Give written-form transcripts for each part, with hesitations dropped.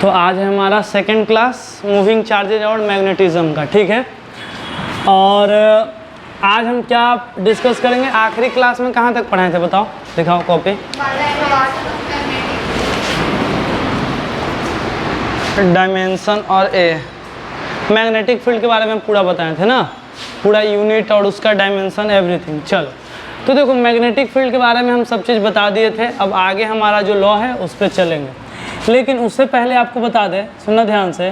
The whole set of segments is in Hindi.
तो आज है हमारा सेकंड क्लास मूविंग चार्जेज और मैग्नेटिज्म का, ठीक है। और आज हम क्या डिस्कस करेंगे, आखिरी क्लास में कहाँ तक पढ़ाए थे बताओ, दिखाओ कॉपी। डायमेंशन और ए मैग्नेटिक फील्ड के बारे में पूरा बताए थे ना, पूरा यूनिट और उसका डायमेंशन एवरीथिंग। चलो तो देखो मैग्नेटिक फील्ड के बारे में हम सब चीज़ बता दिए थे। अब आगे हमारा जो लॉ है उस पर चलेंगे, लेकिन उससे पहले आपको बता दें, सुनना ध्यान से,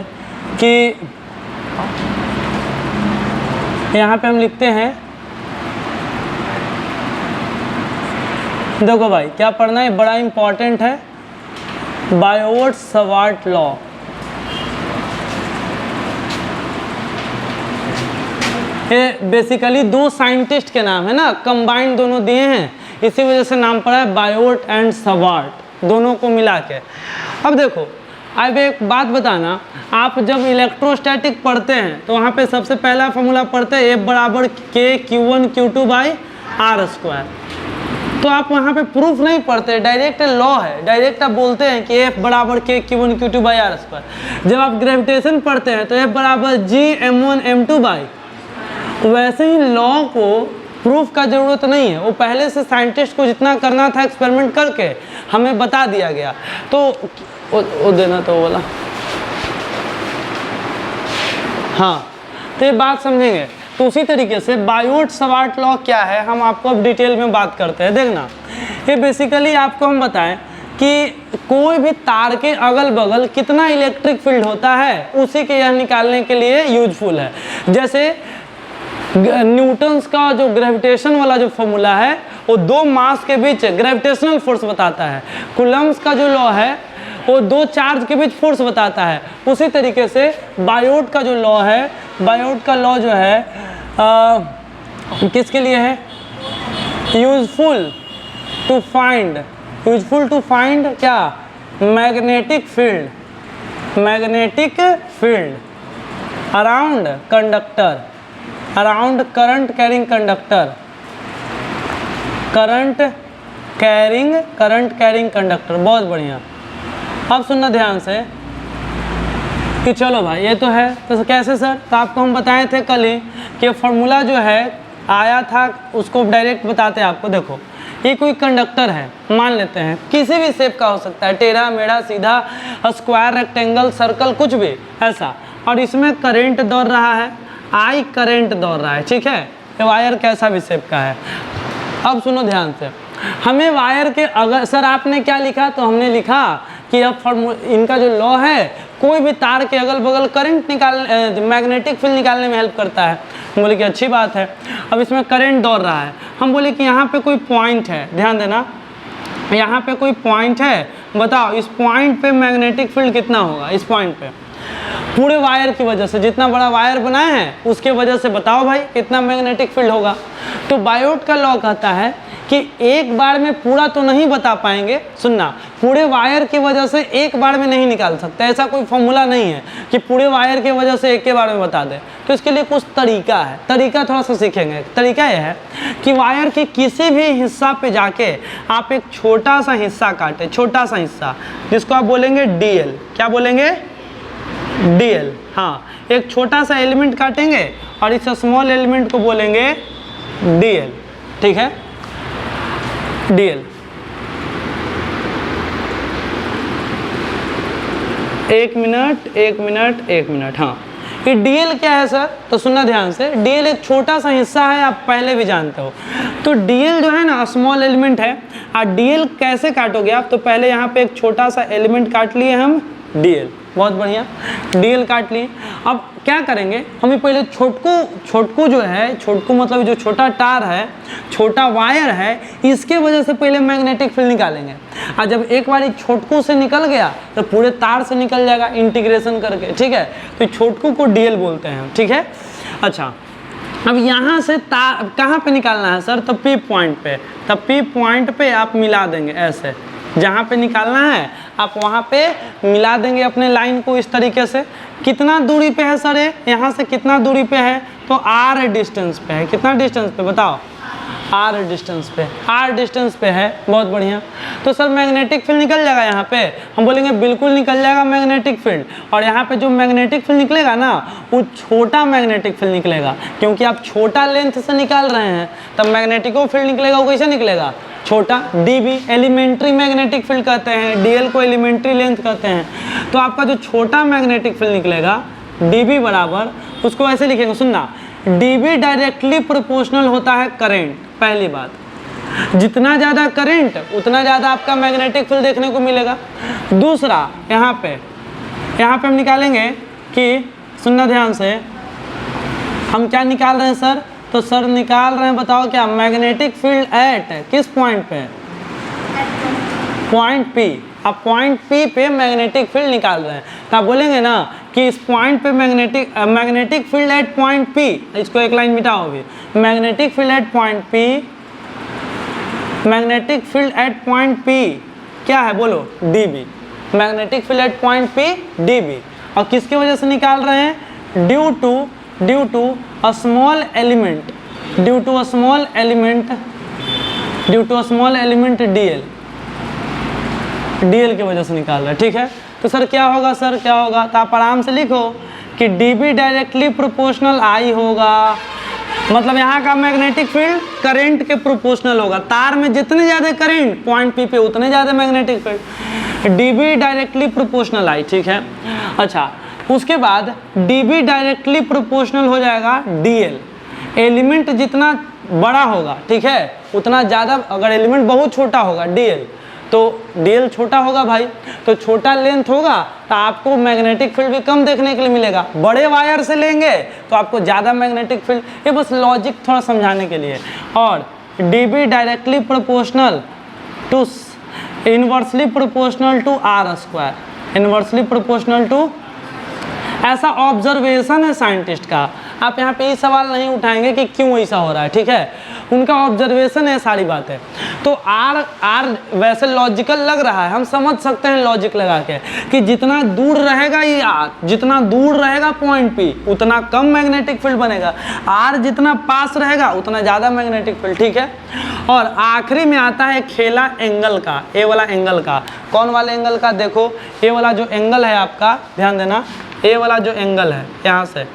कि यहाँ पे हम लिखते हैं, देखो भाई क्या पढ़ना है, बड़ा इंपॉर्टेंट है, बायोट-सवार्ट लॉ। ये बेसिकली दो साइंटिस्ट के नाम है ना, कंबाइंड दोनों दिए हैं, इसी वजह से नाम पड़ा है बायोट एंड सवार्ट, दोनों को मिला के। अब देखो, अब एक बात बताना, आप जब इलेक्ट्रोस्टैटिक पढ़ते हैं तो वहाँ पे सबसे पहला फॉर्मूला पढ़ते हैं F बराबर K Q1 Q2 R square. तो आप वहाँ पे प्रूफ नहीं पढ़ते, डायरेक्ट लॉ है, डायरेक्ट आप बोलते हैं कि F बराबर K Q1 Q2 R square. जब आप ग्रेविटेशन पढ़ते हैं तो F बराबर G M1 M2 वैसे ही लॉ को प्रूफ का ज़रूरत नहीं है, वो पहले से साइंटिस्ट को जितना करना था एक्सपेरिमेंट करके हमें बता दिया गया। तो वो देना तो बोला, हाँ, तो ये बात समझेंगे। तो उसी तरीके से बायोट-सवार्ट लॉ क्या है, हम आपको अब डिटेल में बात करते हैं। देखना, ये बेसिकली आपको हम बताएं कि कोई भी तार के अगल बगल कितना इलेक्ट्रिक फील्ड होता है, उसी के यह निकालने के लिए यूजफुल है। जैसे न्यूटन्स का जो ग्रेविटेशन वाला जो फॉर्मूला है वो दो मास के बीच ग्रेविटेशनल फोर्स बताता है। कूलम्ब्स का जो लॉ है वो दो चार्ज के बीच फोर्स बताता है। उसी तरीके से बायोट का जो लॉ है, बायोट का लॉ जो है किसके लिए है, यूजफुल टू फाइंड क्या, magnetic field around conductor, around current carrying conductor. बहुत बढ़िया। अब सुनना ध्यान से कि चलो भाई ये तो है, तो कैसे सर, तो आपको हम बताए थे कल ही कि फॉर्मूला जो है आया था, उसको डायरेक्ट बताते हैं आपको। देखो ये कोई कंडक्टर है, मान लेते हैं किसी भी शेप का हो सकता है, टेढ़ा मेढ़ा, सीधा, स्क्वायर, रेक्टेंगल, सर्कल, कुछ भी ऐसा, और इसमें करंट दौड़ रहा है, आई करंट दौड़ रहा है, ठीक है। ये वायर कैसा भी शेप का है। अब सुनो ध्यान से, हमें वायर के अगर, सर आपने क्या लिखा, तो हमने लिखा कि अब इनका जो लॉ है कोई भी तार के अगल बगल करंट मैग्नेटिक फील्ड निकालने में हेल्प करता है। हम बोले कि अच्छी बात है। अब इसमें करंट दौड़ रहा है, हम बोले कि यहाँ पे कोई पॉइंट है, ध्यान देना, यहाँ पे कोई पॉइंट है, बताओ इस पॉइंट पे मैग्नेटिक फील्ड कितना होगा। इस पॉइंट पे पूरे वायर की वजह से, जितना बड़ा वायर बनाए हैं उसके वजह से बताओ भाई कितना मैग्नेटिक फील्ड होगा। तो बायोट का लॉ कहता है कि एक बार में पूरा तो नहीं बता पाएंगे, सुनना, पूरे वायर की वजह से एक बार में नहीं निकाल सकते, ऐसा कोई फॉर्मूला नहीं है कि पूरे वायर की वजह से एक के बार में बता दे। तो इसके लिए कुछ तरीका है, तरीका थोड़ा सा सीखेंगे। तरीका यह है कि वायर के किसी भी हिस्सा पे जाके आप एक छोटा सा हिस्सा काटें, छोटा सा हिस्सा, जिसको आप बोलेंगे DL। क्या बोलेंगे, DL, हाँ, एक छोटा सा एलिमेंट काटेंगे और इस स्मॉल एलिमेंट को बोलेंगे DL, ठीक है, DL। एक मिनट, हाँ, ये DL क्या है सर, तो सुनना ध्यान से, DL एक छोटा सा हिस्सा है, आप पहले भी जानते हो। तो DL जो है ना स्मॉल एलिमेंट है, और DL कैसे काटोगे आप, तो पहले यहाँ पे एक छोटा सा एलिमेंट काट लिए हम, DL, बहुत बढ़िया, DL काट लिए। अब क्या करेंगे, हमें पहले छोटकू जो है, छोटकू मतलब जो छोटा तार है, छोटा वायर है, इसके वजह से पहले मैग्नेटिक फील्ड निकालेंगे। और जब एक बार छोटकू से निकल गया तो पूरे तार से निकल जाएगा इंटीग्रेशन करके, ठीक है। तो छोटकू को DL बोलते हैं, ठीक है। अच्छा, अब यहाँ से तार कहाँ पे निकालना है सर, तो P पॉइंट पे, तब P पॉइंट पे आप मिला देंगे, ऐसे जहाँ पे निकालना है आप वहाँ पे मिला देंगे अपने लाइन को इस तरीके से। कितना दूरी पे है सर, यहाँ से कितना दूरी पे है, तो R डिस्टेंस पे है। कितना डिस्टेंस पे बताओ, आर डिस्टेंस पे, आर डिस्टेंस पे है, बहुत बढ़िया। तो सर मैग्नेटिक फील्ड निकल जाएगा यहाँ पे, हम बोलेंगे बिल्कुल निकल जाएगा मैग्नेटिक फील्ड। और यहाँ पे जो मैग्नेटिक फील्ड निकलेगा ना वो छोटा मैग्नेटिक फील्ड निकलेगा, क्योंकि आप छोटा लेंथ से निकाल रहे हैं तब मैग्नेटिको फील्ड निकलेगा। वो कैसे निकलेगा? छोटा, डीबी एलिमेंट्री मैग्नेटिक फील्ड कहते हैं, डीएल को एलिमेंट्री लेंथ कहते हैं। तो आपका जो छोटा मैग्नेटिक फील्ड निकलेगा डीबी बराबर, उसको ऐसे लिखेंगे, सुनना, डीबी डायरेक्टली प्रोपोर्शनल होता है करंट। पहली बात, जितना ज़्यादा करंट उतना ज़्यादा आपका मैग्नेटिक फील्ड देखने को मिलेगा। दूसरा, यहाँ पे हम निकालेंगे कि, सुनना ध्यान से, हम क्या निकाल रहे हैं सर? तो सर निकाल रहे हैं, बताओ क्या, मैग्नेटिक फील्ड एट किस पॉइंट पे? Point P. आप पॉइंट पी पे मैग्नेटिक फील्ड निकाल रहे हैं, तो आप बोलेंगे ना कि इस पॉइंट पे magnetic field at point P, इसको एक लाइन मिटाओ अभी, magnetic field at point P, magnetic field at point P क्या है बोलो? DB. Magnetic field at point P dB. और किसकी वजह से निकाल रहे हैं? Due to a small element, due to a small element dl की वजह से निकाल रहे हैं, ठीक है। तो सर क्या होगा, सर क्या होगा? तो आप आराम से लिखो कि डीबी डायरेक्टली प्रोपोर्शनल आई होगा, मतलब यहाँ का मैग्नेटिक फील्ड करंट के प्रोपोर्शनल होगा। तार में जितने ज़्यादा करंट पॉइंट पी पे उतने ज़्यादा magnetic field, dB directly proportional I, ठीक है। अच्छा, उसके बाद डीबी डायरेक्टली प्रोपोर्शनल हो जाएगा डीएल। एलिमेंट जितना बड़ा होगा, ठीक है, उतना ज़्यादा, अगर एलिमेंट बहुत छोटा होगा डीएल, तो डीएल छोटा होगा भाई, तो छोटा लेंथ होगा तो आपको मैग्नेटिक फील्ड भी कम देखने के लिए मिलेगा। बड़े वायर से लेंगे तो आपको ज़्यादा मैग्नेटिक फील्ड, ये बस लॉजिक थोड़ा समझाने के लिए। और dB directly proportional to, inversely proportional to r square, inversely proportional to, ऐसा ऑब्जर्वेशन है साइंटिस्ट का। आप यहाँ पे ये सवाल नहीं उठाएंगे कि क्यों ऐसा हो रहा है, ठीक है, उनका ऑब्जर्वेशन है, सारी बात है। तो आर वैसे लॉजिकल लग रहा है, हम समझ सकते हैं लॉजिक लगा के कि जितना दूर रहेगा ये आर, जितना दूर रहेगा पॉइंट पी उतना कम मैग्नेटिक फील्ड बनेगा, आर जितना पास रहेगा उतना ज़्यादा मैग्नेटिक फील्ड, ठीक है। और आखिरी में आता है खेला एंगल का, ए वाला एंगल का। कौन वाले एंगल का? देखो ये वाला जो एंगल है आपका, ध्यान देना, ये वाला जो एंगल है यहाँ से,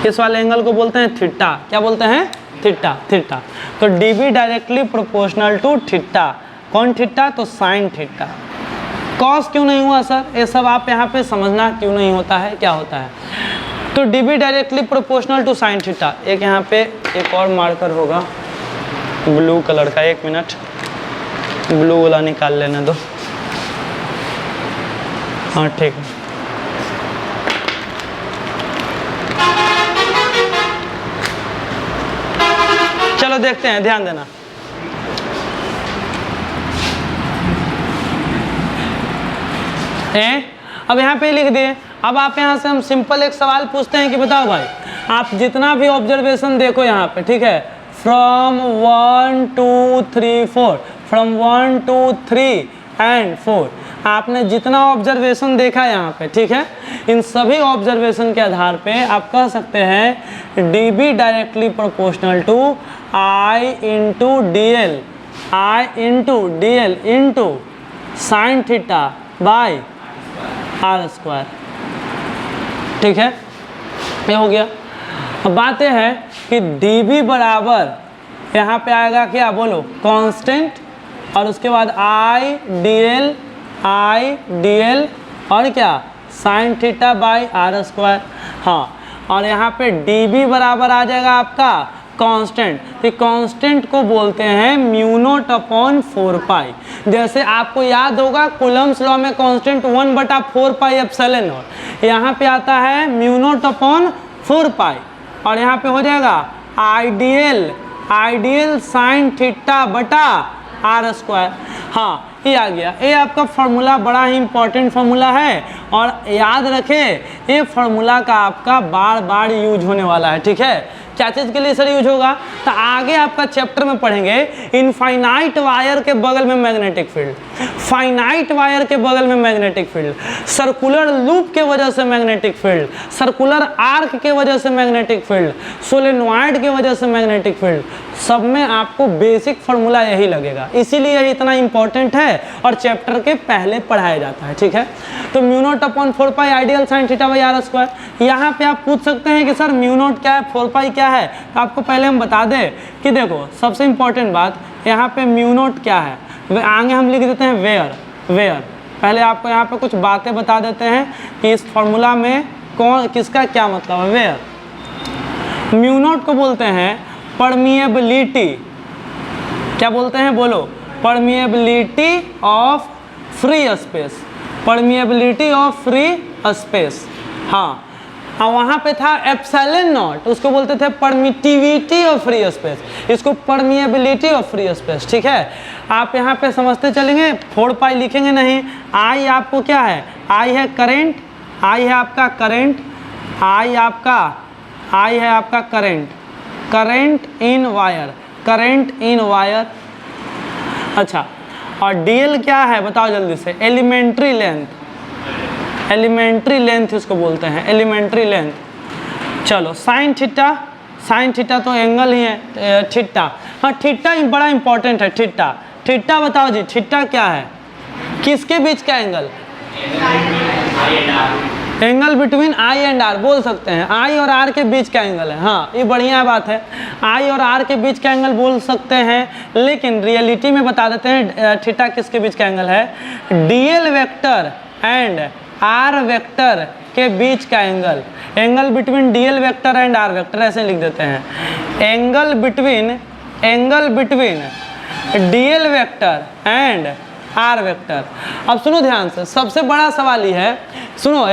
इस वाले एंगल को बोलते हैं थीटा। क्या बोलते हैं? Theta, theta. तो dB directly proportional to theta. कौन थीटा? तो साइन थीटा। कॉस क्यों नहीं हुआ सर? ये सब आप यहाँ पे समझना क्यों नहीं होता है, क्या होता है। तो dB directly proportional to sine theta. एक यहाँ पे एक और मार्कर होगा ब्लू कलर का, एक मिनट, ब्लू वाला निकाल लेने दो। हाँ ठीक है, चलो देखते हैं, ध्यान देना। अब यहाँ पे लिख दिए। अब आप यहाँ से हम सिंपल एक सवाल पूछते हैं कि बताओ भाई, आप जितना भी ऑब्जर्वेशन देखो यहाँ पे, ठीक है, फ्रॉम 1 2 3 4, फ्रॉम 1 2 3 एंड 4, आपने जितना ऑब्जर्वेशन देखा यहाँ पे, ठीक है, इन सभी ऑब्जर्वेशन के आधार पे आप कह सकते हैं dB directly proportional to I into d l into sine theta by r square, ठीक है, ये हो गया। अब बात यह है कि dB बराबर यहाँ पे आएगा क्या, बोलो, कांस्टेंट, और उसके बाद आई डी एल और क्या, sine theta by r square. हाँ, और यहाँ पे dB बराबर आ जाएगा आपका कांस्टेंट। तो कांस्टेंट को बोलते हैं म्यू नॉट अपॉन 4 पाई। जैसे आपको याद होगा कूलम्स लॉ में कांस्टेंट 1/4 पाई एप्सिलॉन नॉट, यहाँ पे आता है म्यू नॉट अपॉन 4 पाई, और यहाँ पे हो जाएगा आइडियल साइन थीटा बटा आर स्क्वायर। हाँ, ये आ गया। ये आपका फार्मूला बड़ा ही इंपॉर्टेंट फार्मूला है, और याद रखें ये फार्मूला का आपका बार बार यूज होने वाला है, ठीक है। क्या चीज़ के लिए सर यूज होगा? तो आगे आपका चैप्टर में पढ़ेंगे इनफाइनाइट वायर के बगल में मैग्नेटिक फील्ड, फाइनाइट वायर के बगल में मैग्नेटिक फील्ड, सर्कुलर लूप के वजह से मैग्नेटिक फील्ड, सर्कुलर आर्क के वजह से मैग्नेटिक फील्ड, सोलेनॉइड के वजह से मैग्नेटिक फील्ड, सब में आपको बेसिक फार्मूला यही लगेगा, इसीलिए ये इतना इंपॉर्टेंट है और चैप्टर के पहले पढ़ाया जाता है। ठीक है, तो mu naught upon 4 pi I dl sine theta by r square. यहाँ पे आप पूछ सकते हैं कि सर म्यू नॉट क्या है, 4 पाई क्या है? तो आपको पहले हम बता दें कि देखो सबसे इंपॉर्टेंट बात यहाँ पे म्यू नॉट क्या है, आगे हम लिख देते हैं वेयर। पहले आपको यहाँ पे कुछ बातें बता देते हैं कि इस फॉर्मूला में कौन किसका क्या मतलब है। वेयर म्यू नॉट को बोलते हैं परमिएबिलिटी, क्या बोलते हैं बोलो? Permeability of free space, permeability of free space. हाँ, और वहाँ पे था एप्सिलॉन नॉट, उसको बोलते थे परमिटिविटी ऑफ फ्री स्पेस, इसको परमिएबिलिटी ऑफ फ्री स्पेस। ठीक है, आप यहाँ पे समझते चलेंगे, 4 पाई लिखेंगे नहीं। आई आपको क्या है? आई है करंट, आई है आपका करंट, आई है आपका current in wire, current in wire. अच्छा, और डीएल क्या है बताओ जल्दी से? एलिमेंट्री लेंथ, एलिमेंट्री लेंथ इसको बोलते हैं, एलिमेंट्री लेंथ। चलो साइन थीटा तो एंगल ही है, थीटा। हाँ, थीटा बड़ा इंपॉर्टेंट है। थीटा बताओ जी, थीटा क्या है? किसके बीच का angle? Angle between I and r बोल सकते हैं, आई और आर के बीच का एंगल है। हाँ, ये बढ़िया बात है, आई और आर के बीच का एंगल बोल सकते हैं, लेकिन रियलिटी में बता देते हैं थीटा किसके बीच का एंगल है? Dl vector and r vector के बीच का angle between dl vector and r vector, ऐसे लिख देते हैं। Angle between dl vector and r vector. अब सुनो ध्यान से, सबसे बड़ा सवाल ये है, सुनो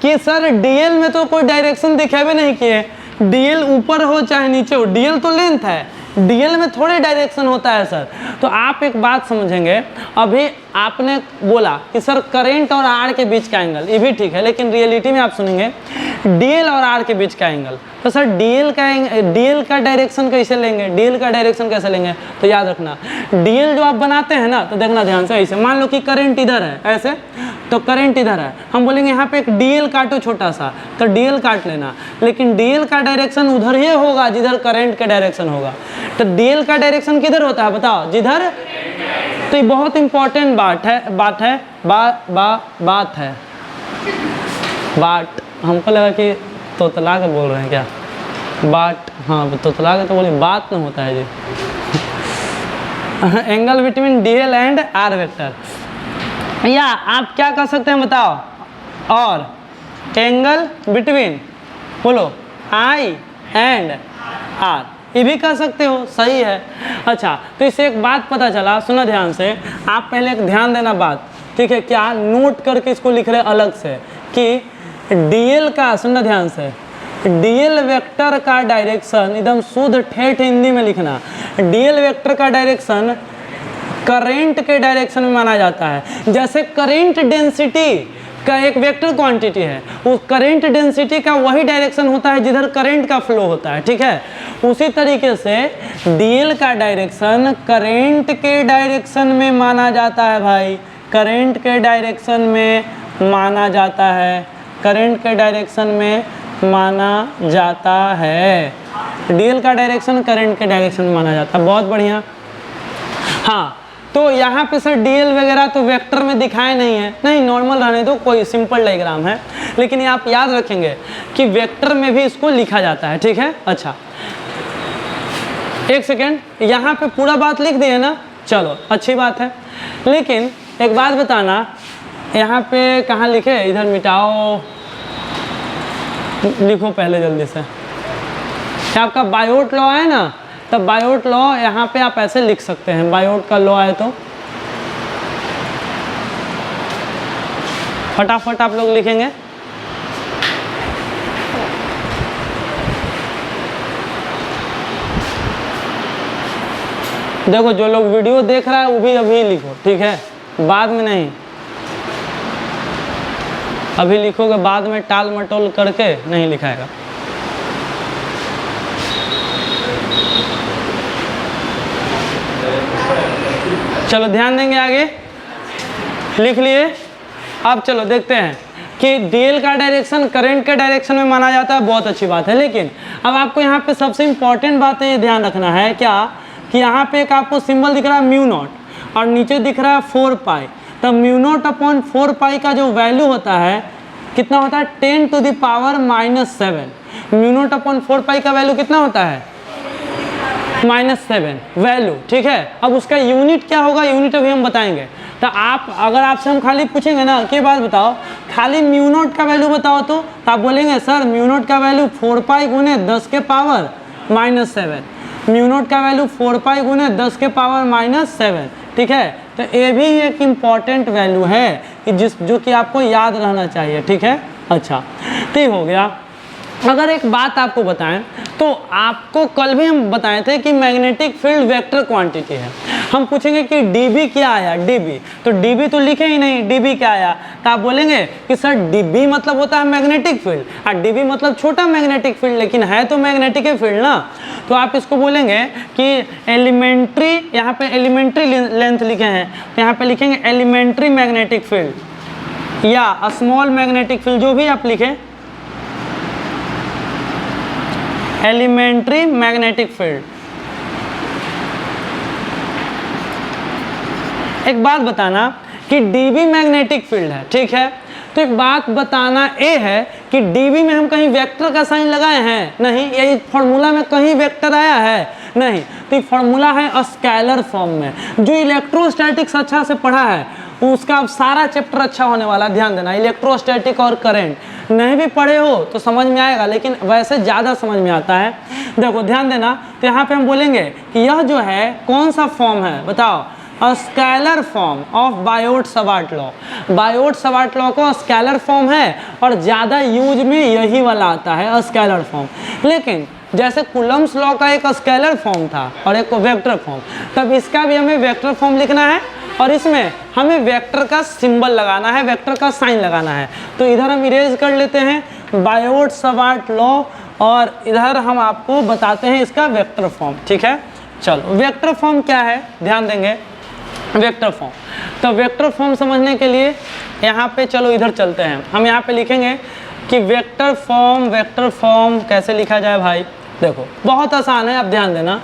कि सर डीएल में तो कोई डायरेक्शन दिखेबे नहीं किए, डीएल ऊपर हो चाहे नीचे हो, डीएल तो लेंथ है, डीएल में थोड़े डायरेक्शन होता है सर। तो आप एक बात समझेंगे, अभी आपने बोला कि सर करंट और आर के बीच का एंगल, ये भी ठीक है, लेकिन रियलिटी में आप सुनेंगे डीएल और आर के बीच का एंगल। तो सर डीएल का डायरेक्शन कैसे लेंगे? डीएल का डायरेक्शन कैसे लेंगे? तो याद रखना, डीएल जो आप बनाते हैं ना, तो देखना ध्यान से, ऐसे मान लो कि करंट इधर है, ऐसे तो करंट इधर है, हम बोलेंगे यहाँ पे एक डीएल काटो छोटा सा, तो डीएल काट लेना, लेकिन डीएल का डायरेक्शन उधर ही होगा जिधर करंट का डायरेक्शन होगा। तो डीएल का डायरेक्शन किधर होता है बताओ? जिधर। तो ये बहुत इंपॉर्टेंट बात हमको लगा कि तोतला के बोल रहे हैं क्या? हाँ, तोतला के तो बोले बात नहीं होता है जी। Angle between dl and r vector, या आप क्या कर सकते हैं बताओ? और एंगल बिटवीन बोलो आई एंड आर, ये भी कर सकते हो, सही है। अच्छा, तो इससे एक बात पता चला, सुना ध्यान से, आप पहले एक ध्यान देना बात, ठीक है? क्या नोट करके इसको लिख रहे अलग से कि डीएल का, सुनना ध्यान से, डीएल वेक्टर का डायरेक्शन एकदम शुद्ध ठेठ हिंदी में लिखना, डीएल वेक्टर का डायरेक्शन करंट के डायरेक्शन में माना जाता है। जैसे करंट डेंसिटी का एक वेक्टर क्वांटिटी है, उस करंट डेंसिटी का वही डायरेक्शन होता है जिधर करंट का फ्लो होता है, ठीक है? उसी तरीके से डीएल का डायरेक्शन करंट के डायरेक्शन में माना जाता है भाई, करंट के डायरेक्शन में माना जाता है, करंट के डायरेक्शन में माना जाता है। डीएल का डायरेक्शन करंट के डायरेक्शन में माना जाता है, बहुत बढ़िया। हाँ, तो यहाँ पे सर डीएल वगैरह तो वेक्टर में दिखाए नहीं है, नहीं नॉर्मल रहने दो, कोई सिंपल डायग्राम है, लेकिन आप याद रखेंगे कि वेक्टर में भी इसको लिखा जाता है, ठीक है? अच्छा, एक सेकेंड, यहाँ पे पूरा बात लिख दिए ना, चलो अच्छी बात है, लेकिन एक बात बताना, यहाँ पे कहाँ लिखे? इधर मिटाओ, लिखो पहले जल्दी से। आपका बायोट लॉ है ना, तब बायोट लॉ यहाँ पे आप ऐसे लिख सकते हैं, बायोट का लॉ है तो फटाफट आप लोग लिखेंगे। देखो जो लोग वीडियो देख रहा है वो भी अभी लिखो, ठीक है? बाद में नहीं, अभी लिखोगे, बाद में टाल मटोल करके नहीं लिखाएगा। चलो ध्यान देंगे, आगे लिख लिए। अब चलो देखते हैं कि डीएल का डायरेक्शन करंट के डायरेक्शन में माना जाता है, बहुत अच्छी बात है। लेकिन अब आपको यहाँ पे सबसे इंपॉर्टेंट बात है, ये ध्यान रखना है क्या कि यहाँ पे एक आपको सिंबल दिख रहा है म्यू नॉट और नीचे दिख रहा है 4 पाई। तो म्यू नॉट अपॉन 4 पाई का जो वैल्यू होता है कितना होता है 10 to the power -7। Mu naught upon 4 pi का वैल्यू कितना होता है -7 वैल्यू, ठीक है। अब उसका यूनिट क्या होगा, यूनिट अभी हम बताएंगे। तो आप अगर आपसे हम खाली पूछेंगे ना कि बात बताओ खाली म्यू नॉट का वैल्यू बताओ, तो आप बोलेंगे सर म्यू नॉट का वैल्यू 4 पाई गुने 10 के पावर -7। म्यू नॉट का वैल्यू 4 पाई गुने 10 के पावर -7, ठीक है। तो ये भी एक इम्पॉर्टेंट वैल्यू है कि जो कि आपको याद रहना चाहिए, ठीक है। अच्छा, तो ये हो गया। अगर एक बात आपको बताएं तो आपको कल भी हम बताए थे कि मैग्नेटिक फील्ड वेक्टर क्वांटिटी है। हम पूछेंगे कि डीबी क्या आया, डीबी, तो डीबी तो लिखे ही नहीं, डीबी क्या आया। तो आप बोलेंगे कि सर डीबी मतलब होता है मैग्नेटिक फील्ड और डीबी मतलब छोटा मैग्नेटिक फील्ड, लेकिन है तो मैग्नेटिक फील्ड ना। तो आप इसको बोलेंगे कि एलिमेंट्री, यहाँ पे एलिमेंट्री लेंथ लिखे हैं तो यहाँ पे लिखेंगे एलिमेंट्री मैग्नेटिक फील्ड या स्मॉल मैग्नेटिक फील्ड, जो भी आप लिखें, एलिमेंट्री मैग्नेटिक फील्ड। एक बात बताना कि डीबी मैग्नेटिक फील्ड है, ठीक है। तो एक बात बताना ये है कि डीबी में हम कहीं वेक्टर का साइन लगाए हैं नहीं, यही फॉर्मूला में कहीं वेक्टर आया है नहीं। तो ये फॉर्मूला है स्केलर फॉर्म में। जो इलेक्ट्रोस्टैटिक्स अच्छा से पढ़ा है उसका अब सारा चैप्टर अच्छा होने वाला, ध्यान देना। इलेक्ट्रोस्टैटिक और करंट नहीं भी पढ़े हो तो समझ में आएगा, लेकिन वैसे ज़्यादा समझ में आता है। देखो ध्यान देना, तो यहाँ पे हम बोलेंगे कि यह जो है कौन सा फॉर्म है बताओ, scalar form of बायोट-सवार्ट law. बायोट-सवार्ट law को स्केलर फॉर्म है और ज़्यादा यूज में यही वाला आता है स्केलर फॉर्म। लेकिन जैसे कूलम्ब्स लॉ का एक स्केलर फॉर्म था और एक वेक्टर फॉर्म, तब इसका भी हमें वेक्टर फॉर्म लिखना है और इसमें हमें वेक्टर का सिंबल लगाना है, वेक्टर का साइन लगाना है। तो इधर हम इरेज कर लेते हैं बायोट-सवार्ट लॉ और इधर हम आपको बताते हैं इसका वेक्टर फॉर्म, ठीक है। चलो वेक्टर फॉर्म क्या है ध्यान देंगे। वेक्टर फॉर्म, तो वेक्टर फॉर्म समझने के लिए यहाँ पे चलो इधर चलते हैं। हम यहाँ पे लिखेंगे कि वेक्टर फॉर्म कैसे लिखा जाए भाई। देखो बहुत आसान है, आप ध्यान देना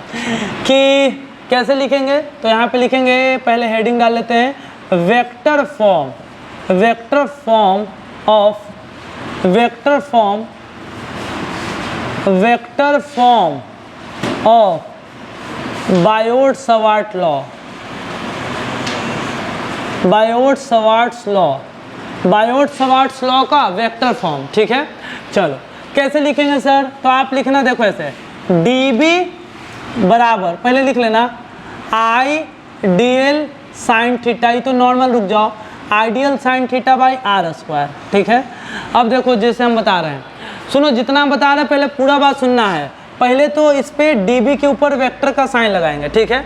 कि कैसे लिखेंगे। तो यहाँ पे लिखेंगे, पहले हेडिंग डाल लेते हैं vector form of बायोट-सवार्ट law. बायोट-सवार्ट law का वेक्टर फॉर्म, ठीक है। चलो कैसे लिखेंगे सर, तो आप लिखना देखो ऐसे, डीबी बराबर पहले लिख लेना आई डीएल साइन थीटा, ये तो नॉर्मल, रुक जाओ, I dl sine theta by r square, ठीक है। अब देखो जैसे हम बता रहे हैं, सुनो जितना हम बता रहे हैं पहले पूरा बात सुनना है। पहले तो इस पे डीबी के ऊपर वेक्टर का साइन लगाएंगे, ठीक है।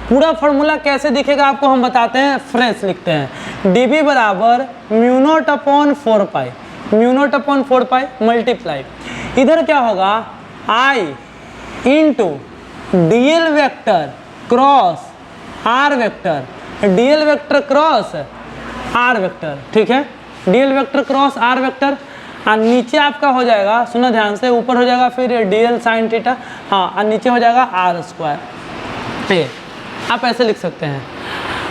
पूरा फॉर्मूला कैसे दिखेगा आपको हम बताते हैं, फ्रेश लिखते हैं। डीबी बराबर mu naught upon 4 pi, mu naught upon 4 pi multiply, इधर क्या होगा I into dl vector cross r vector, dl vector cross r vector, ठीक है। Dl vector cross r vector और नीचे आपका हो जाएगा, सुनो ध्यान से, ऊपर हो जाएगा फिर डीएल साइन थीटा, हाँ, और नीचे हो जाएगा आर स्क्वायर। आप ऐसे लिख सकते हैं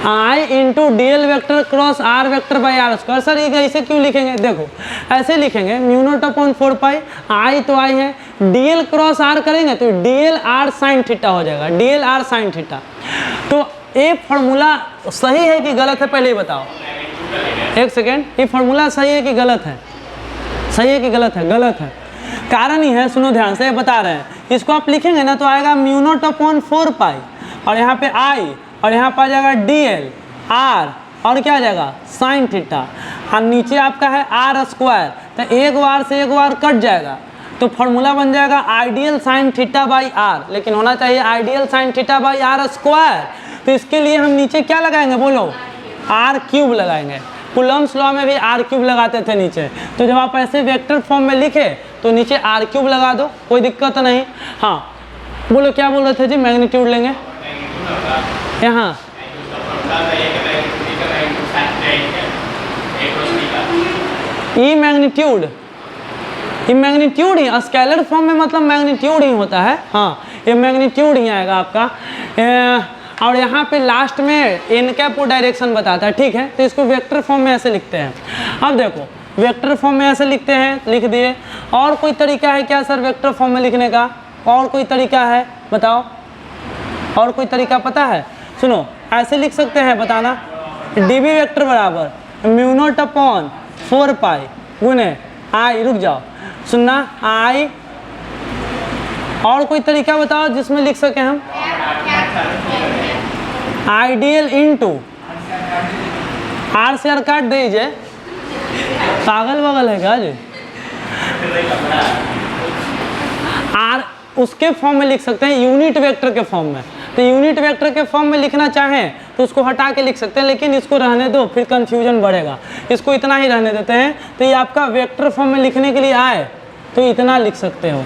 I into dl vector cross r vector by r square. Sir ये ऐसे क्यों लिखेंगे, देखो ऐसे लिखेंगे mu naught upon 4 pi, I तो आई है, डीएल क्रॉस आर करेंगे तो डीएल आर साइन थीटा हो जाएगा, डीएल आर साइन थीटा। तो ये फॉर्मूला सही है कि गलत है पहले ही बताओ, एक सेकेंड, ये फॉर्मूला सही है कि गलत है, सही है कि गलत है, गलत है। कारण ही है, सुनो ध्यान से बता रहे हैं, इसको आप लिखेंगे ना तो आएगा म्यू नॉट अपॉन 4 पाई और यहाँ पे आई और यहाँ पर आ जाएगा डीएल आर और क्या आ जाएगा साइन थीटा और नीचे आपका है आर स्क्वायर, तो एक बार से एक बार कट जाएगा तो फॉर्मूला बन जाएगा I dl sine theta by r, लेकिन होना चाहिए I dl sine theta by r square. तो इसके लिए हम नीचे क्या लगाएंगे बोलो, आर क्यूब लगाएंगे। कूलम्ब्स लॉ में भी आर क्यूब लगाते थे नीचे, तो जब आप ऐसे वेक्टर फॉर्म में लिखे तो नीचे आर क्यूब लगा दो, कोई दिक्कत नहीं। हाँ बोलो क्या बोल रहे थे जी, मैग्नीट्यूड लेंगे यहाँ ई मैग्नीट्यूड, ये मैग्नीट्यूड ही स्केलर फॉर्म में मतलब मैग्नीट्यूड ही होता है। हाँ, ये मैग्नीट्यूड ही आएगा आपका। और यहाँ पे लास्ट में एन कैप वो डायरेक्शन बताता है, ठीक है। तो इसको वेक्टर फॉर्म में ऐसे लिखते हैं। अब देखो वेक्टर फॉर्म में ऐसे लिखते हैं, लिख दिए। और कोई तरीका है क्या सर वेक्टर फॉर्म में लिखने का? और कोई तरीका है बताओ? और कोई तरीका पता है? सुनो, ऐसे लिख सकते हैं, बताना। डी बी वेक्टर बराबर म्यू नॉट अपॉन 4 पाई गुने आई, रुक जाओ सुनना, आई। और कोई तरीका बताओ जिसमें लिख सके हम? आइडियल इनटू आर से आर काट दीजिए, पागल बगल है क्या जी? आर उसके फॉर्म में लिख सकते हैं, यूनिट वेक्टर के फॉर्म में। तो यूनिट वेक्टर के फॉर्म में लिखना चाहें तो उसको हटा के लिख सकते हैं, लेकिन इसको रहने दो, फिर कंफ्यूजन बढ़ेगा। इसको इतना ही रहने देते हैं। तो ये आपका वेक्टर फॉर्म में लिखने के लिए आए तो इतना लिख सकते हो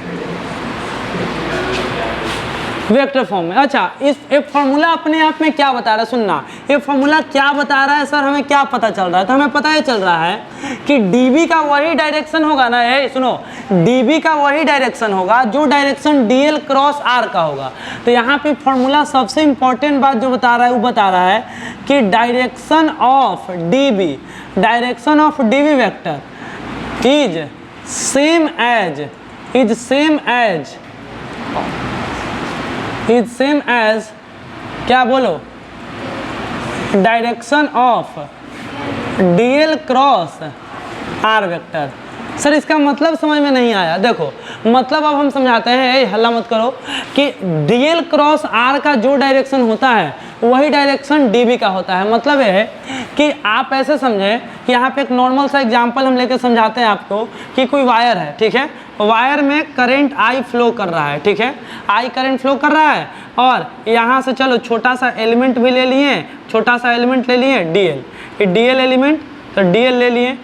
वेक्टर फॉर्म में। अच्छा, इस एक फार्मूला अपने आप में क्या बता रहा है? सुनना, ये फार्मूला क्या बता रहा है सर? हमें क्या पता चल रहा है? तो हमें पता ही चल रहा है कि डीबी का वही डायरेक्शन होगा ना। ये सुनो, डीबी का वही डायरेक्शन होगा जो डायरेक्शन डीएल क्रॉस आर का होगा। तो यहाँ पे फार्मूला सबसे इंपॉर्टेंट बात जो बता रहा है वो बता रहा है कि direction of dB, direction of dB vector is same as क्या बोलो? Direction of dl cross r vector. Sir इसका मतलब समझ में नहीं आया। देखो मतलब अब हम समझाते हैं, हल्ला मत करो, कि डीएल क्रॉस आर का जो डायरेक्शन होता है वही डायरेक्शन डीबी का होता है। मतलब ये है कि आप ऐसे समझें कि यहाँ पे एक नॉर्मल सा एग्जांपल हम लेकर समझाते हैं आपको कि कोई वायर है, ठीक है। वायर में करंट आई फ्लो कर रहा है, ठीक है। आई करंट फ्लो कर रहा है और यहाँ से चलो छोटा सा एलिमेंट भी ले लिए, छोटा सा एलिमेंट ले लिए डीएल, ये डीएल एलिमेंट, तो डीएल ले लिए,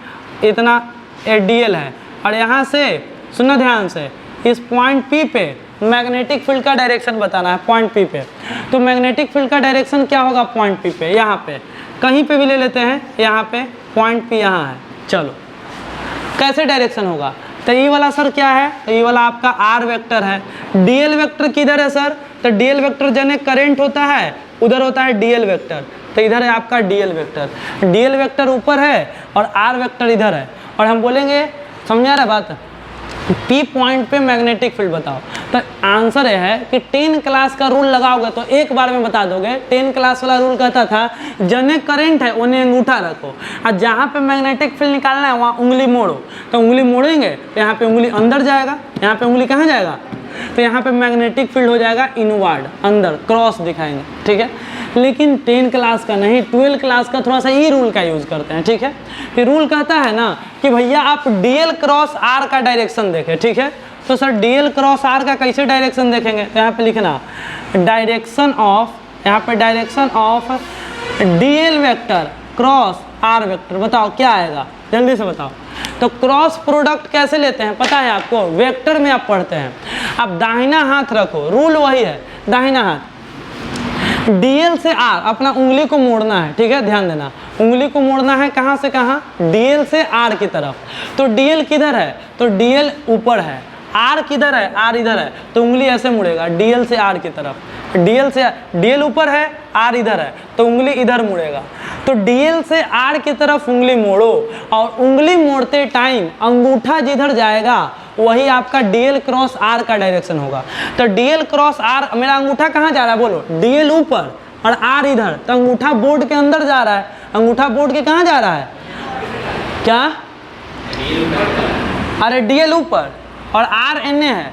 इतना ये डीएल है। और यहाँ से सुनना ध्यान से, इस पॉइंट पी पे मैग्नेटिक फील्ड का डायरेक्शन बताना है, पॉइंट पी पे। तो मैग्नेटिक फील्ड का डायरेक्शन क्या होगा? पॉइंट पी पे, यहाँ पे कहीं पे भी ले लेते हैं, यहाँ पे पॉइंट पी यहाँ है। चलो कैसे डायरेक्शन होगा? तो ये वाला सर क्या है? तो ये वाला आपका आर वेक्टर है। डीएल वेक्टर किधर है सर? तो डीएल वेक्टर जने करंट होता है उधर होता है डीएल वेक्टर। तो इधर है आपका डीएल वेक्टर। डीएल वेक्टर ऊपर है और आर वेक्टर इधर है। और हम बोलेंगे, समझा रहा बात? पी पॉइंट पे मैग्नेटिक फील्ड बताओ। तो आंसर यह है कि 10 क्लास का रूल लगाओगे तो एक बार में बता दोगे। 10 क्लास वाला रूल कहता था जने करंट है उन्हें अंगूठा रखो और जहाँ पे मैग्नेटिक फील्ड निकालना है वहाँ उंगली मोड़ो। तो उंगली मोड़ेंगे तो यहाँ पे उंगली अंदर जाएगा, यहाँ पे उंगली कहाँ जाएगा? तो यहाँ पे मैग्नेटिक फील्ड हो जाएगा इनवर्ड, अंदर क्रॉस दिखाएंगे, ठीक है। लेकिन 10 क्लास का नहीं, 12 क्लास का थोड़ा सा ई रूल का यूज़ करते हैं, ठीक है। ये रूल कहता है ना कि भैया आप डीएल क्रॉस आर का डायरेक्शन देखें, ठीक है। तो सर डीएल क्रॉस आर का कैसे डायरेक्शन देखेंगे? तो यहाँ पे लिखना डायरेक्शन ऑफ, यहाँ पे direction of dl vector cross r vector. बताओ क्या आएगा, जल्दी से बताओ। तो क्रॉस प्रोडक्ट कैसे लेते हैं पता है आपको? वेक्टर में आप पढ़ते हैं। अब दाहिना हाथ रखो, रूल वही है, दाहिना हाथ। डीएल से आर अपना उंगली को मोड़ना है, ठीक है, ध्यान देना। उंगली को मोड़ना है कहाँ से कहाँ? डीएल से आर की तरफ। तो डीएल किधर है? तो डीएल ऊपर है। आर किधर है? आर इधर है। तो उंगली ऐसे मुड़ेगा डीएल से आर की तरफ। डीएल ऊपर है, आर इधर है, तो उंगली इधर मुड़ेगा। तो डीएल से आर की तरफ उंगली मोड़ो और उंगली मोड़ते टाइम अंगूठा जिधर जाएगा वही आपका डीएल क्रॉस आर का डायरेक्शन होगा। तो डीएल क्रॉस आर, मेरा अंगूठा कहाँ जा रहा है बोलो? डीएल ऊपर और आर इधर। तो अंगूठा बोर्ड के अंदर जा रहा है। अंगूठा बोर्ड के कहाँ जा रहा है? क्या? अरे डीएल ऊपर और आर एने है।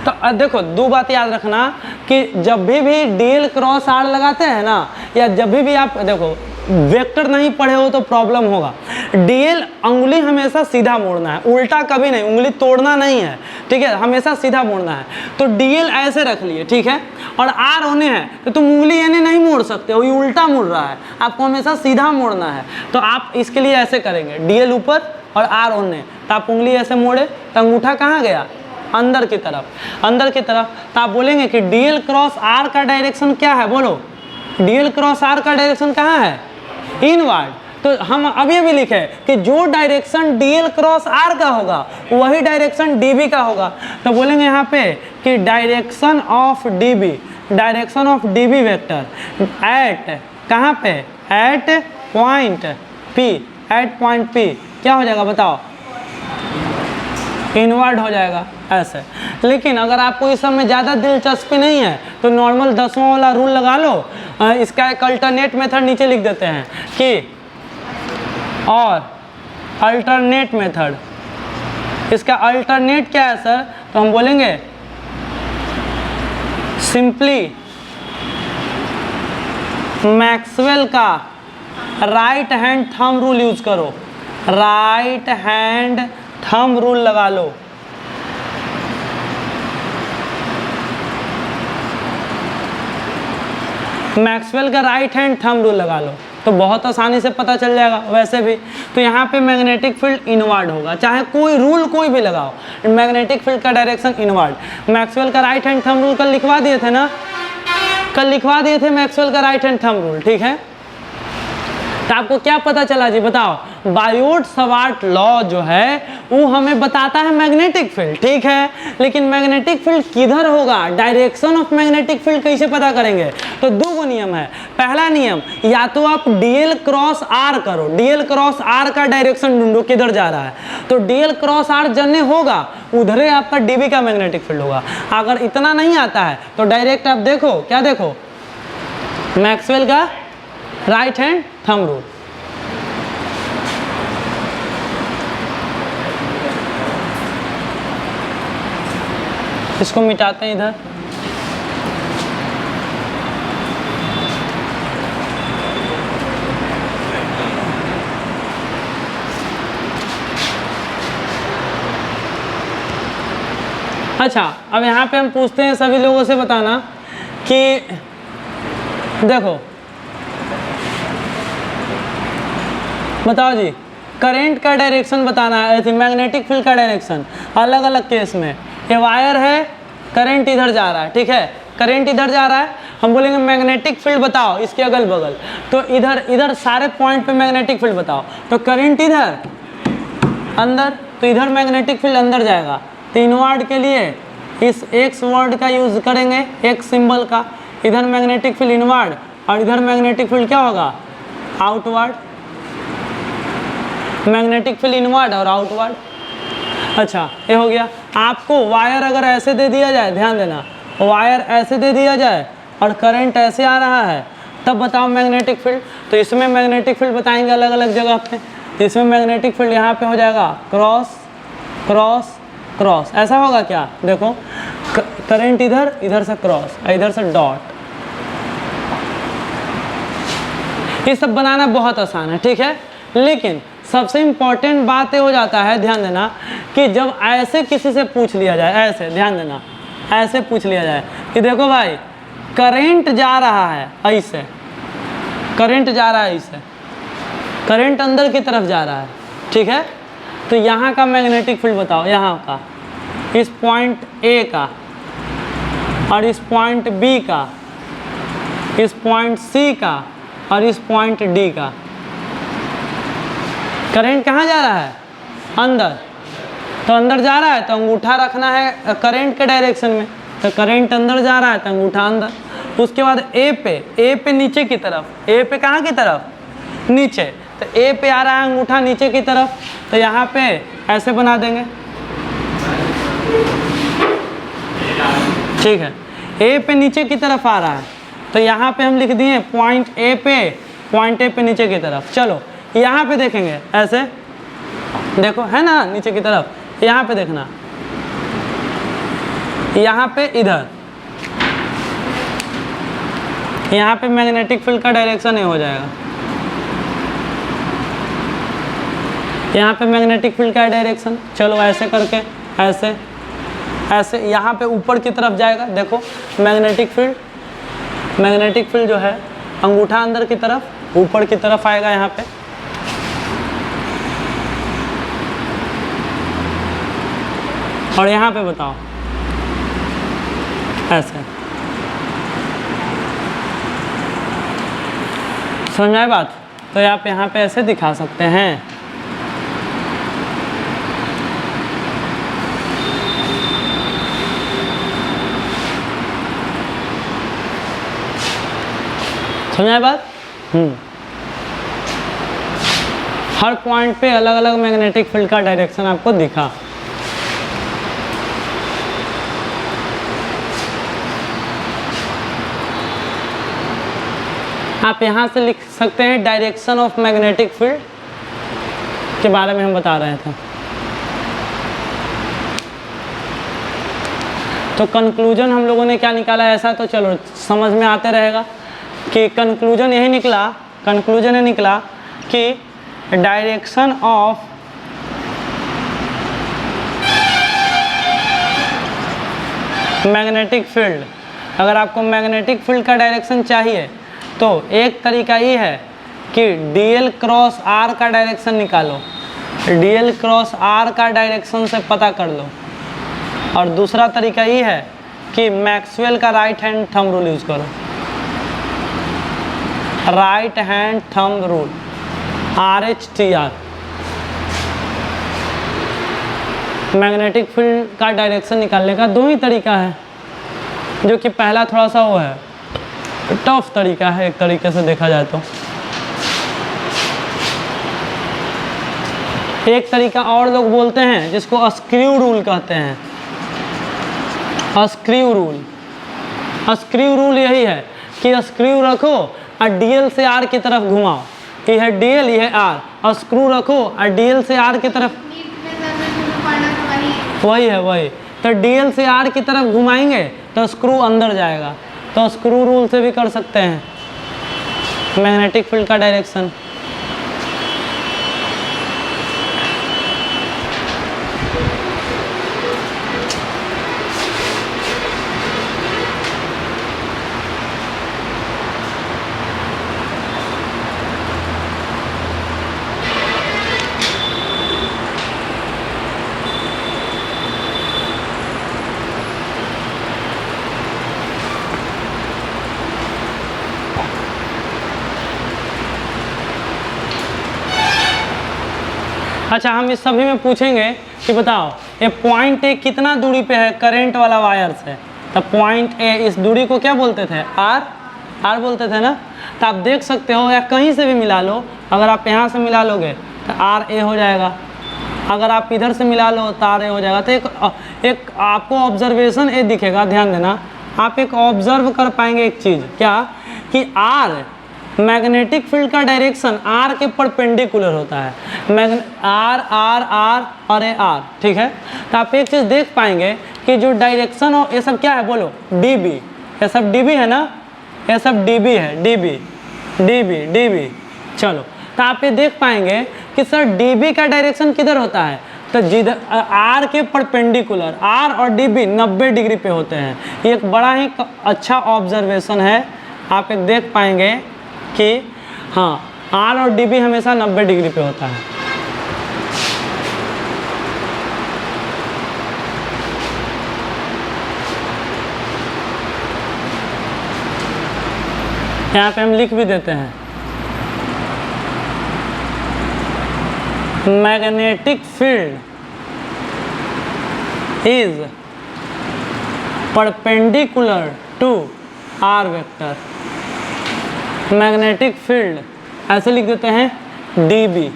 तो देखो दो बात याद रखना कि जब भी डीएल क्रॉस आर लगाते हैं ना, या जब भी आप देखो वेक्टर नहीं पढ़े हो तो प्रॉब्लम होगा। डीएल उंगली हमेशा सीधा मोड़ना है, उल्टा कभी नहीं, उंगली तोड़ना नहीं है, ठीक है, हमेशा सीधा मोड़ना है। तो डीएल ऐसे रख लिए, ठीक है, और आर होने है तो तुम उंगली यानी नहीं मोड़ सकते हो, ये उल्टा मुड़ रहा है, आपको हमेशा सीधा मोड़ना है। तो आप इसके लिए ऐसे करेंगे, डीएल ऊपर और आर होने, तो आप उंगली ऐसे मोड़े तो अंगूठा कहाँ गया? अंदर की तरफ, अंदर की तरफ। तो आप बोलेंगे कि डीएल क्रॉस आर का डायरेक्शन क्या है बोलो? डीएल क्रॉस आर का डायरेक्शन कहाँ है, इनवर्ड। तो हम अभी भी लिखे कि जो डायरेक्शन डीएल क्रॉस आर का होगा वही डायरेक्शन डीबी का होगा। तो बोलेंगे यहाँ पे कि direction of dB vector eight कहाँ पे, एट पॉइंट पी क्या हो जाएगा बताओ, इनवर्ड हो जाएगा ऐसे। लेकिन अगर आपको इस सब में ज़्यादा दिलचस्पी नहीं है तो नॉर्मल 10वां वाला रूल लगा लो। इसका एक अल्टरनेट मेथड नीचे लिख देते हैं कि और अल्टरनेट मेथड, इसका अल्टरनेट क्या है सर, तो हम बोलेंगे सिंपली मैक्सवेल का right hand thumb rule use करो, राइट हैंड थंब रूल लगा लो। मैक्सवेल का राइट हैंड थंब रूल लगा लो तो बहुत आसानी से पता चल जाएगा। वैसे भी तो यहाँ पे मैग्नेटिक फील्ड इनवर्ड होगा, चाहे कोई रूल कोई भी लगाओ, मैग्नेटिक फील्ड का डायरेक्शन इनवर्ड। मैक्सवेल का राइट हैंड थंब रूल कल लिखवा दिए थे ना, कल लिखवा दिए थे मैक्सवेल का राइट हैंड थंब रूल, ठीक है। तो आपको क्या पता चला जी बताओ, बायोट-सावर्त लॉ जो है वो हमें बताता है मैग्नेटिक फील्ड, ठीक है। लेकिन मैग्नेटिक फील्ड किधर होगा, डायरेक्शन ऑफ मैग्नेटिक फील्ड कैसे पता करेंगे, तो दो नियम है। पहला नियम, या तो आप डीएल क्रॉस आर करो, डीएल क्रॉस आर का डायरेक्शन ढूंढो किधर जा रहा है, तो डीएल क्रॉस आर जन्ने होगा उधर ही आपका डीबी का मैग्नेटिक फील्ड होगा। अगर इतना नहीं आता है तो डायरेक्ट आप देखो, क्या देखो, मैक्सवेल का राइट हैंड थंब रूल। इसको मिटाते हैं इधर, अच्छा। अब यहाँ पे हम पूछते हैं सभी लोगों से बताना कि देखो बताओ जी, करंट का डायरेक्शन बताना है, मैग्नेटिक फील्ड का डायरेक्शन अलग अलग केस में। ये वायर है, करंट इधर जा रहा है, ठीक है, करंट इधर जा रहा है, हम बोलेंगे मैग्नेटिक फील्ड बताओ इसके अगल बगल, तो इधर सारे पॉइंट पे मैग्नेटिक फील्ड बताओ। तो करंट इधर अंदर, तो इधर मैग्नेटिक फील्ड अंदर जाएगा, तो इनवर्ड के लिए इस एक्स वर्ड का यूज करेंगे, एक्स सिंबल का। इधर मैग्नेटिक फील्ड इनवर्ड और इधर मैग्नेटिक फील्ड क्या होगा, आउटवर्ड। मैग्नेटिक फील्ड इनवर्ड और आउटवर्ड। अच्छा ये हो गया। आपको वायर अगर ऐसे दे दिया जाए, ध्यान देना, वायर ऐसे दे दिया जाए और करंट ऐसे आ रहा है, तब बताओ मैग्नेटिक फील्ड। तो इसमें मैग्नेटिक फील्ड बताएंगे अलग अलग जगह पे। तो इसमें मैग्नेटिक फील्ड यहाँ पे हो जाएगा क्रॉस क्रॉस क्रॉस, ऐसा होगा क्या, देखो करंट इधर, इधर से क्रॉस, इधर से डॉट। ये सब बनाना बहुत आसान है, ठीक है। लेकिन सबसे इम्पोर्टेंट बात ये हो जाता है, ध्यान देना, कि जब ऐसे किसी से पूछ लिया जाए, ऐसे ध्यान देना, ऐसे पूछ लिया जाए कि देखो भाई करंट जा रहा है ऐसे, करंट जा रहा है ऐसे, करंट अंदर की तरफ जा रहा है, ठीक है। तो यहाँ का मैग्नेटिक फील्ड बताओ, यहाँ का, इस पॉइंट ए का और इस पॉइंट बी का, इस पॉइंट सी का और इस पॉइंट डी का। करंट कहाँ जा रहा है, अंदर, तो अंदर जा रहा है तो अंगूठा रखना है करंट के डायरेक्शन में, तो करंट अंदर जा रहा है तो अंगूठा अंदर। उसके बाद ए पे नीचे की तरफ, ए पे कहाँ की तरफ, नीचे, तो ए पे आ रहा है अंगूठा नीचे की तरफ, तो यहाँ पे ऐसे बना देंगे, ठीक है। ए पे नीचे की तरफ आ रहा है तो यहाँ पे हम लिख दिए पॉइंट ए पे नीचे की तरफ। चलो यहाँ पे देखेंगे ऐसे, देखो है ना नीचे की तरफ, यहाँ पे देखना, यहाँ पे इधर, यहाँ पे मैग्नेटिक फील्ड का डायरेक्शन ये हो जाएगा, यहाँ पे मैग्नेटिक फील्ड का डायरेक्शन। चलो ऐसे करके ऐसे ऐसे यहाँ पे ऊपर की तरफ जाएगा, देखो मैग्नेटिक फील्ड जो है अंगूठा अंदर की तरफ ऊपर की तरफ आएगा यहाँ पे। और यहाँ पे बताओ ऐसे, समझ में आई बात? तो आप यहाँ पे ऐसे दिखा सकते हैं। समझ में आई बात? हर पॉइंट पे अलग अलग मैग्नेटिक फील्ड का डायरेक्शन आपको दिखा। आप यहाँ से लिख सकते हैं डायरेक्शन ऑफ मैग्नेटिक फील्ड के बारे में हम बता रहे थे। तो कंक्लूजन हम लोगों ने क्या निकाला, ऐसा तो चलो समझ में आते रहेगा कि कंक्लूजन यही निकला, कंक्लूजन ये निकला कि डायरेक्शन ऑफ मैग्नेटिक फील्ड, अगर आपको मैग्नेटिक फील्ड का डायरेक्शन चाहिए तो एक तरीका ये है कि dl क्रॉस r का डायरेक्शन निकालो, dl क्रॉस r का डायरेक्शन से पता कर लो। और दूसरा तरीका ये है कि मैक्सवेल का right hand thumb rule use करो, right hand thumb rule RHTR। Magnetic field का डायरेक्शन निकालने का दो ही तरीका है, जो कि पहला थोड़ा सा वो है टफ तरीका है एक तरीके से देखा जाए तो। एक तरीका और लोग बोलते हैं जिसको स्क्रू रूल कहते हैं, स्क्रू रूल। स्क्रू रूल यही है कि स्क्रू रखो और DL से R की तरफ घुमाओ, ये है DL ये है R, और स्क्रू रखो और DL से R की तरफ, वही है वही। तो DL से R की तरफ घुमाएंगे तो स्क्रू अंदर जाएगा, तो स्क्रू रूल से भी कर सकते हैं मैग्नेटिक फील्ड का डायरेक्शन। अच्छा, हम इस सभी में पूछेंगे कि बताओ ये पॉइंट ए कितना दूरी पे है करंट वाला वायर से। तो पॉइंट ए, इस दूरी को क्या बोलते थे, आर बोलते थे ना। तो आप देख सकते हो या कहीं से भी मिला लो, अगर आप यहाँ से मिला लोगे तो आर ए हो जाएगा, अगर आप इधर से मिला लो तो आर ए हो जाएगा। तो एक आपको ऑब्जर्वेशन ए दिखेगा, ध्यान देना, आप एक ऑब्जर्व कर पाएंगे एक चीज़, क्या कि आर मैग्नेटिक फील्ड का डायरेक्शन आर के परपेंडिकुलर होता है, आर आर आर और ए आर, ठीक है। तो आप एक चीज़ देख पाएंगे कि जो डायरेक्शन हो, ये सब क्या है बोलो, डीबी, ये सब डीबी है ना, ये सब डीबी है, डीबी डीबी डीबी। चलो, तो आप ये देख पाएंगे कि सर डीबी का डायरेक्शन किधर होता है, तो जिधर आर के परपेंडिकुलर, आर और डीबी 90 डिग्री पे होते हैं। ये एक बड़ा ही अच्छा ऑब्जर्वेशन है, आप एक देख पाएंगे कि हाँ आर और डीबी हमेशा 90 डिग्री पे होता है। यहाँ पे हम लिख भी देते हैं, magnetic field is perpendicular to r vector. Magnetic field ऐसे लिख देते हैं dB,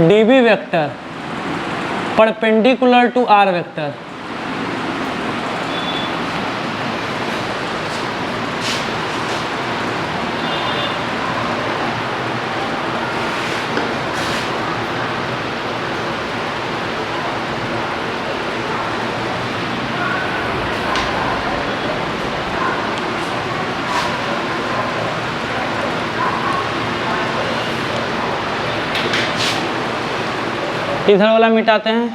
dB vector perpendicular to r vector. इधर वाला मिटाते हैं,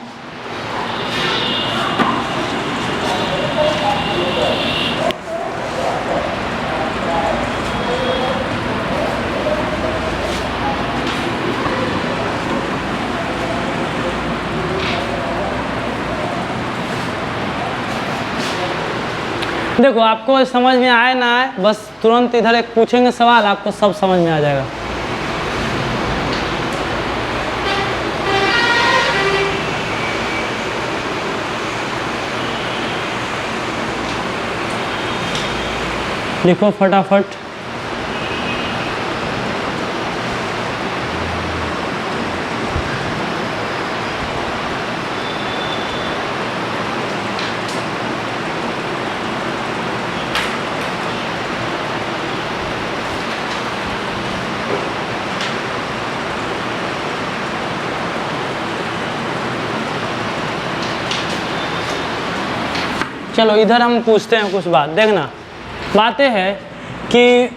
देखो आपको समझ में आए ना आए, बस तुरंत इधर एक पूछेंगे सवाल, आपको सब समझ में आ जाएगा। लिखो फटाफट। चलो इधर हम पूछते हैं कुछ बात। देखना बातें है कि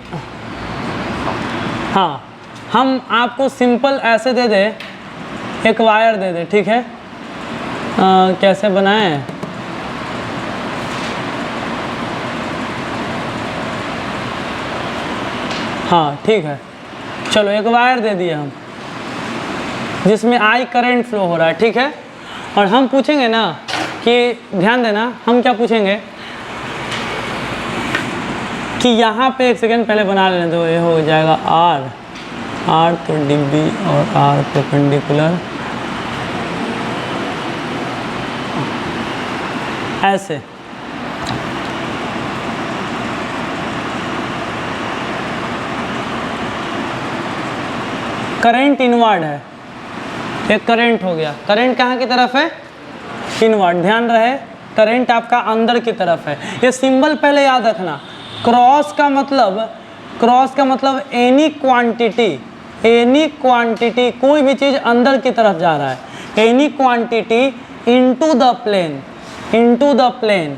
हाँ, हम आपको सिंपल ऐसे दे दे, एक वायर दे दे, ठीक है। कैसे बनाएं? हाँ ठीक है, चलो एक वायर दे दिए हम जिसमें आई करंट फ्लो हो रहा है, ठीक है। और हम पूछेंगे ना कि ध्यान देना, हम क्या पूछेंगे कि यहाँ पे एक सेकेंड पहले बना लेने दो, ये हो जाएगा आर तो डिब्बी और आर परपेंडिकुलर ऐसे। करंट इनवर्ड है, एक करंट हो गया। करंट कहाँ की तरफ है? इनवर्ड। ध्यान रहे करंट आपका अंदर की तरफ है। ये सिंबल पहले याद रखना। क्रॉस का मतलब एनी क्वांटिटी, कोई भी चीज अंदर की तरफ जा रहा है। Any quantity into the plane.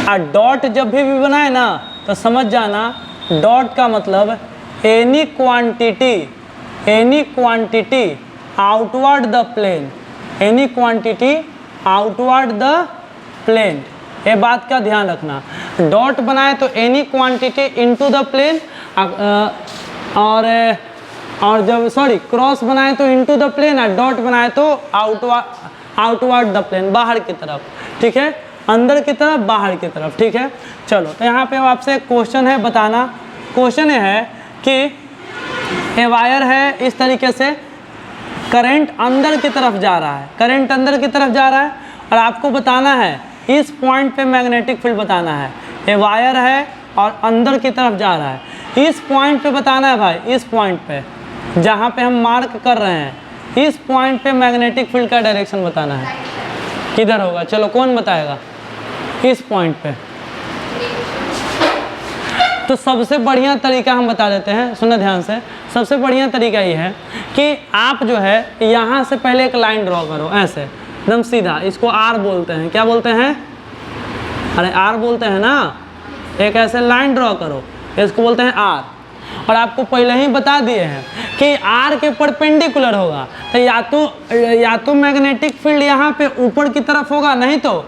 और डॉट जब भी बनाए ना तो समझ जाना, डॉट का मतलब any quantity outward the plane. Any quantity outward the plane, ये बात का ध्यान रखना। डॉट बनाए तो any quantity into the plane, और जब क्रॉस बनाए तो इनटू द प्लेन, और डॉट बनाए तो आउटवर्ड द प्लेन, बाहर की तरफ, ठीक है। अंदर की तरफ, बाहर की तरफ, ठीक है। चलो तो यहाँ पे आपसे एक क्वेश्चन है, बताना। क्वेश्चन ये है कि ये वायर है, इस तरीके से करंट अंदर की तरफ जा रहा है, करंट अंदर की तरफ जा रहा है, और आपको बताना है इस पॉइंट पे मैग्नेटिक फील्ड बताना है। ये वायर है और अंदर की तरफ जा रहा है, इस पॉइंट पे बताना है भाई। इस पॉइंट पे जहाँ पे हम मार्क कर रहे हैं, इस पॉइंट पे मैग्नेटिक फील्ड का डायरेक्शन बताना है। किधर होगा? चलो कौन बताएगा? इस पॉइंट पे। तो सबसे बढ़िया तरीका हम बता देते हैं, सुनो ध्यान से। सबसे बढ़िया तरीका ये है कि आप जो है यहाँ से पहले एक लाइन ड्रॉ करो, ऐसे एकदम सीधा। इसको आर बोलते हैं। क्या बोलते हैं? अरे आर बोलते हैं ना। एक ऐसे लाइन ड्रॉ करो, इसको बोलते हैं आर। और आपको पहले ही बता दिए हैं कि आर के परपेंडिकुलर होगा, तो या तो मैग्नेटिक फील्ड यहाँ पे ऊपर की तरफ होगा, नहीं तो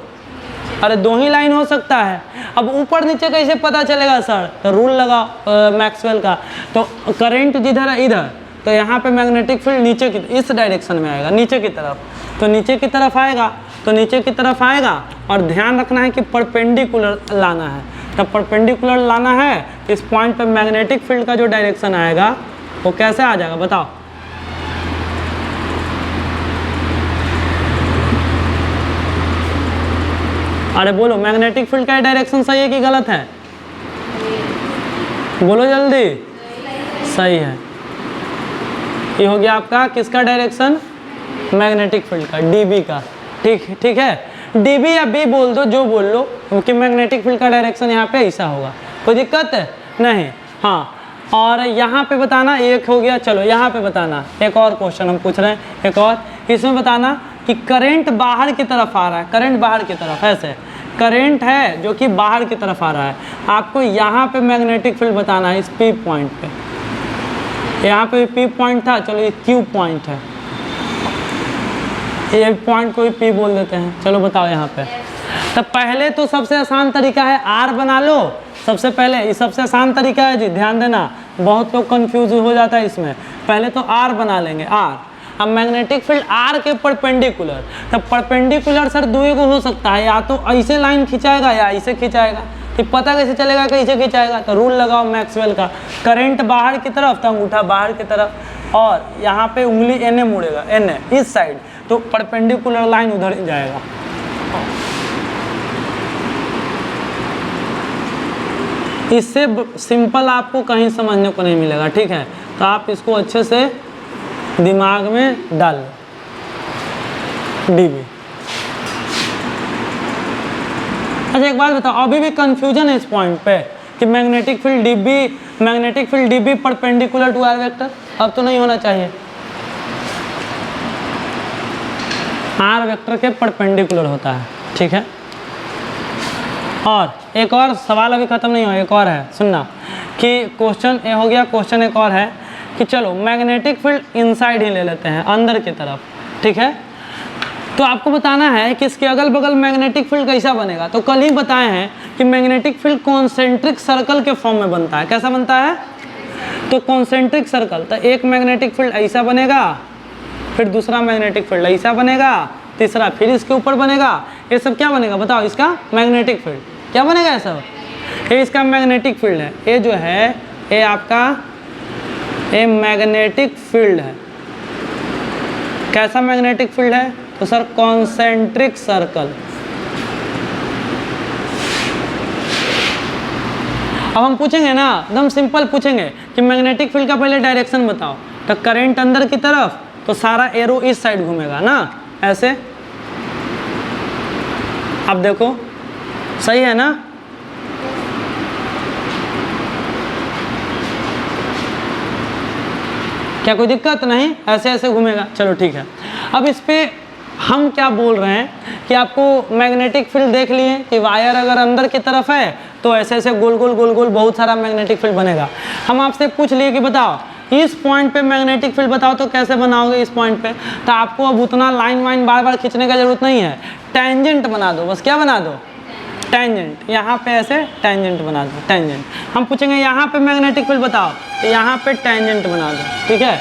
अरे दो ही लाइन हो सकता है। अब ऊपर नीचे कैसे पता चलेगा सर? तो रूल लगा मैक्सवेल का। तो करंट जिधर है इधर, तो यहाँ पे मैग्नेटिक फील्ड नीचे की, इस डायरेक्शन में आएगा, नीचे की तरफ। तो नीचे की तरफ आएगा, तो नीचे की तरफ आएगा। और ध्यान रखना है कि परपेंडिकुलर लाना है। जब परपेंडिकुलर लाना है, इस पॉइंट पे मैग्नेटिक फील्ड का जो डायरेक्शन आएगा वो कैसे आ जाएगा बताओ? अरे बोलो, मैग्नेटिक फील्ड का डायरेक्शन सही है कि गलत है? बोलो जल्दी। सही है। ये हो गया आपका किसका डायरेक्शन? मैग्नेटिक फील्ड का, डीबी का। ठीक है, डीबी या बी बोल दो, जो बोल लो, क्योंकि मैग्नेटिक फील्ड का डायरेक्शन यहाँ पे ऐसा होगा। कोई दिक्कत है? नहीं। हाँ, और यहाँ पे बताना, एक हो गया। चलो यहाँ पे बताना, एक और क्वेश्चन हम पूछ रहे हैं, एक और। इसमें बताना कि करंट बाहर की तरफ आ रहा है, करंट बाहर की तरफ, ऐसे करंट है जो कि बाहर की तरफ आ रहा है। आपको यहाँ पे मैग्नेटिक फील्ड बताना है, इस पी पॉइंट पे। यहाँ पे पी पॉइंट था, चलो ये क्यू पॉइंट है, ये पॉइंट को भी पी बोल देते हैं। चलो बताओ यहाँ पे। तो पहले तो सबसे आसान तरीका है आर बना लो। सबसे पहले ये सबसे आसान तरीका है जी, ध्यान देना। बहुत लोग कंफ्यूज हो जाता है इसमें। पहले तो आर बना लेंगे, आर। अब मैग्नेटिक फील्ड आर के परपेंडिकुलर, तो परपेंडिकुलर सर दो को हो सकता है, या तो ऐसे लाइन खिंचाएगा या ऐसे खिंचाएगा। कि पता कैसे चलेगा कैसे खिंचाएगा, तो रूल लगाओ मैक्सवेल का, करंट बाहर की तरफ तो अंगूठा बाहर की तरफ, और यहाँ पे उंगली एन मुड़ेगा, एन इस साइड, तो परपेंडिकुलर लाइन उधर ही जाएगा। इससे सिंपल आपको कहीं समझने को नहीं मिलेगा, ठीक है। तो आप इसको अच्छे से दिमाग में डाल लो, डीबी। अच्छा एक बात बताओ, अभी भी कंफ्यूजन है इस पॉइंट पे कि magnetic field dB perpendicular to r vector? अब तो नहीं होना चाहिए, आर वेक्टर के परपेंडिकुलर होता है, ठीक है। और एक और सवाल अभी खत्म नहीं हुआ, एक और है सुनना, कि क्वेश्चन ए हो गया, क्वेश्चन एक और है कि चलो मैग्नेटिक फील्ड इनसाइड ही ले लेते हैं, अंदर की तरफ, ठीक है। तो आपको बताना है कि इसके अगल बगल मैग्नेटिक फील्ड कैसा बनेगा। तो कल ही बताए हैं कि मैग्नेटिक फील्ड कॉन्सेंट्रिक सर्कल के फॉर्म में बनता है। कैसा बनता है? तो कॉन्सेंट्रिक सर्कल, तो एक मैग्नेटिक फील्ड ऐसा बनेगा, फिर दूसरा मैग्नेटिक फील्ड ऐसा बनेगा, तीसरा फिर इसके ऊपर बनेगा। ये सब क्या बनेगा बताओ? इसका मैग्नेटिक फील्ड क्या बनेगा? ये सब ये इसका मैग्नेटिक फील्ड है। ये जो है ये आपका ये मैग्नेटिक फील्ड है। कैसा मैग्नेटिक फील्ड है? तो सर कॉन्सेंट्रिक सर्कल। अब हम पूछेंगे ना, एकदम सिंपल पूछेंगे कि मैग्नेटिक फील्ड का पहले डायरेक्शन बताओ। तो करंट अंदर की तरफ, तो सारा एरो इस साइड घूमेगा ना, ऐसे। अब देखो सही है ना? क्या कोई दिक्कत नहीं? ऐसे ऐसे घूमेगा, चलो ठीक है। अब इस पे हम क्या बोल रहे हैं कि आपको मैग्नेटिक फील्ड देख लिए कि वायर अगर अंदर की तरफ है तो ऐसे ऐसे गोल गोल गोल गोल बहुत सारा मैग्नेटिक फील्ड बनेगा। हम आपसे पूछ लिए कि बताओ इस पॉइंट पे मैग्नेटिक फील्ड बताओ, तो कैसे बनाओगे इस पॉइंट पे? तो आपको अब उतना लाइन वाइन बार बार खींचने का जरूरत नहीं है, टेंजेंट बना दो बस। क्या बना दो? टेंजेंट। यहाँ पे ऐसे टेंजेंट बना दो, टेंजेंट। हम पूछेंगे यहाँ पे मैग्नेटिक फील्ड बताओ, तो यहाँ पे टेंजेंट बना दो, ठीक है।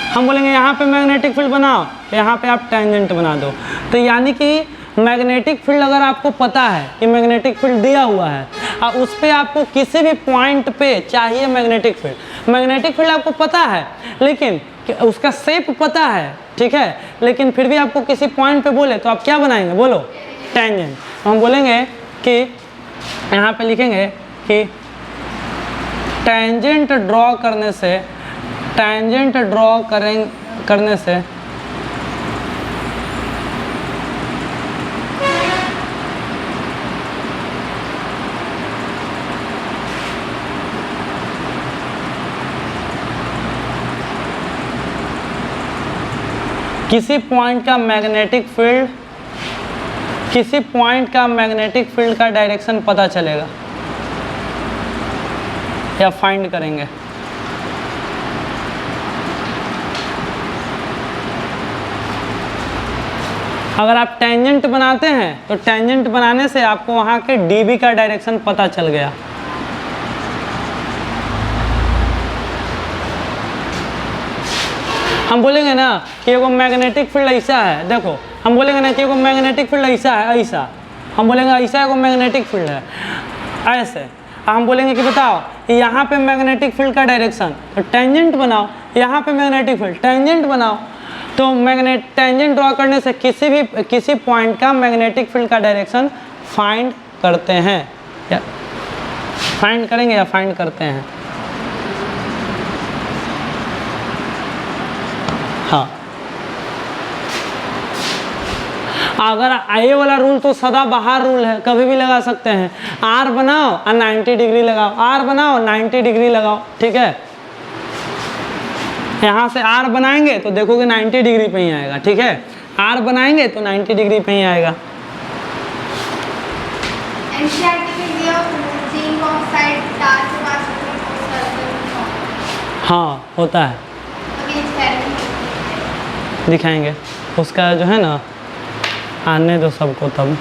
हम बोलेंगे यहाँ पे मैग्नेटिक फील्ड बनाओ, तो यहाँ पे आप टेंजेंट बना दो। तो यानी कि मैग्नेटिक फील्ड अगर आपको पता है कि मैग्नेटिक फील्ड दिया हुआ है और उस पर आपको किसी भी पॉइंट पे चाहिए मैग्नेटिक फील्ड आपको पता है, लेकिन उसका शेप पता है, ठीक है, लेकिन फिर भी आपको किसी पॉइंट पे बोले तो आप क्या बनाएंगे? बोलो, टेंजेंट। हम बोलेंगे कि यहाँ पे लिखेंगे कि टेंजेंट ड्रॉ करने से किसी पॉइंट का मैग्नेटिक फील्ड का डायरेक्शन पता चलेगा या फाइंड करेंगे। अगर आप टेंजेंट बनाते हैं तो टेंजेंट बनाने से आपको वहां के डीबी का डायरेक्शन पता चल गया। हम बोलेंगे ना कि एगो मैग्नेटिक फील्ड ऐसा है, देखो हम बोलेंगे ना कि एगो मैग्नेटिक फील्ड ऐसा है, ऐसा हम बोलेंगे ऐसा एगो मैग्नेटिक फील्ड है ऐसे। हम बोलेंगे कि बताओ यहाँ पे मैग्नेटिक फील्ड का डायरेक्शन, तो टेंजेंट बनाओ। यहाँ पे मैग्नेटिक फील्ड, टेंजेंट बनाओ। तो टेंजेंट ड्रॉ करने से किसी पॉइंट का मैग्नेटिक फील्ड का डायरेक्शन फाइंड करते हैं, या फाइंड करेंगे या फाइंड करते हैं। हाँ, अगर ये वाला रूल तो सदा बाहर रूल है, कभी भी लगा सकते हैं। आर बनाओ और 90 डिग्री लगाओ, आर बनाओ 90 डिग्री लगाओ, ठीक है। यहाँ से आर बनाएंगे तो देखोगे 90 डिग्री पे ही आएगा, ठीक है। आर बनाएंगे तो 90 डिग्री पे ही आएगा। हाँ होता है, दिखाएंगे उसका जो है ना, आने दो सबको तब।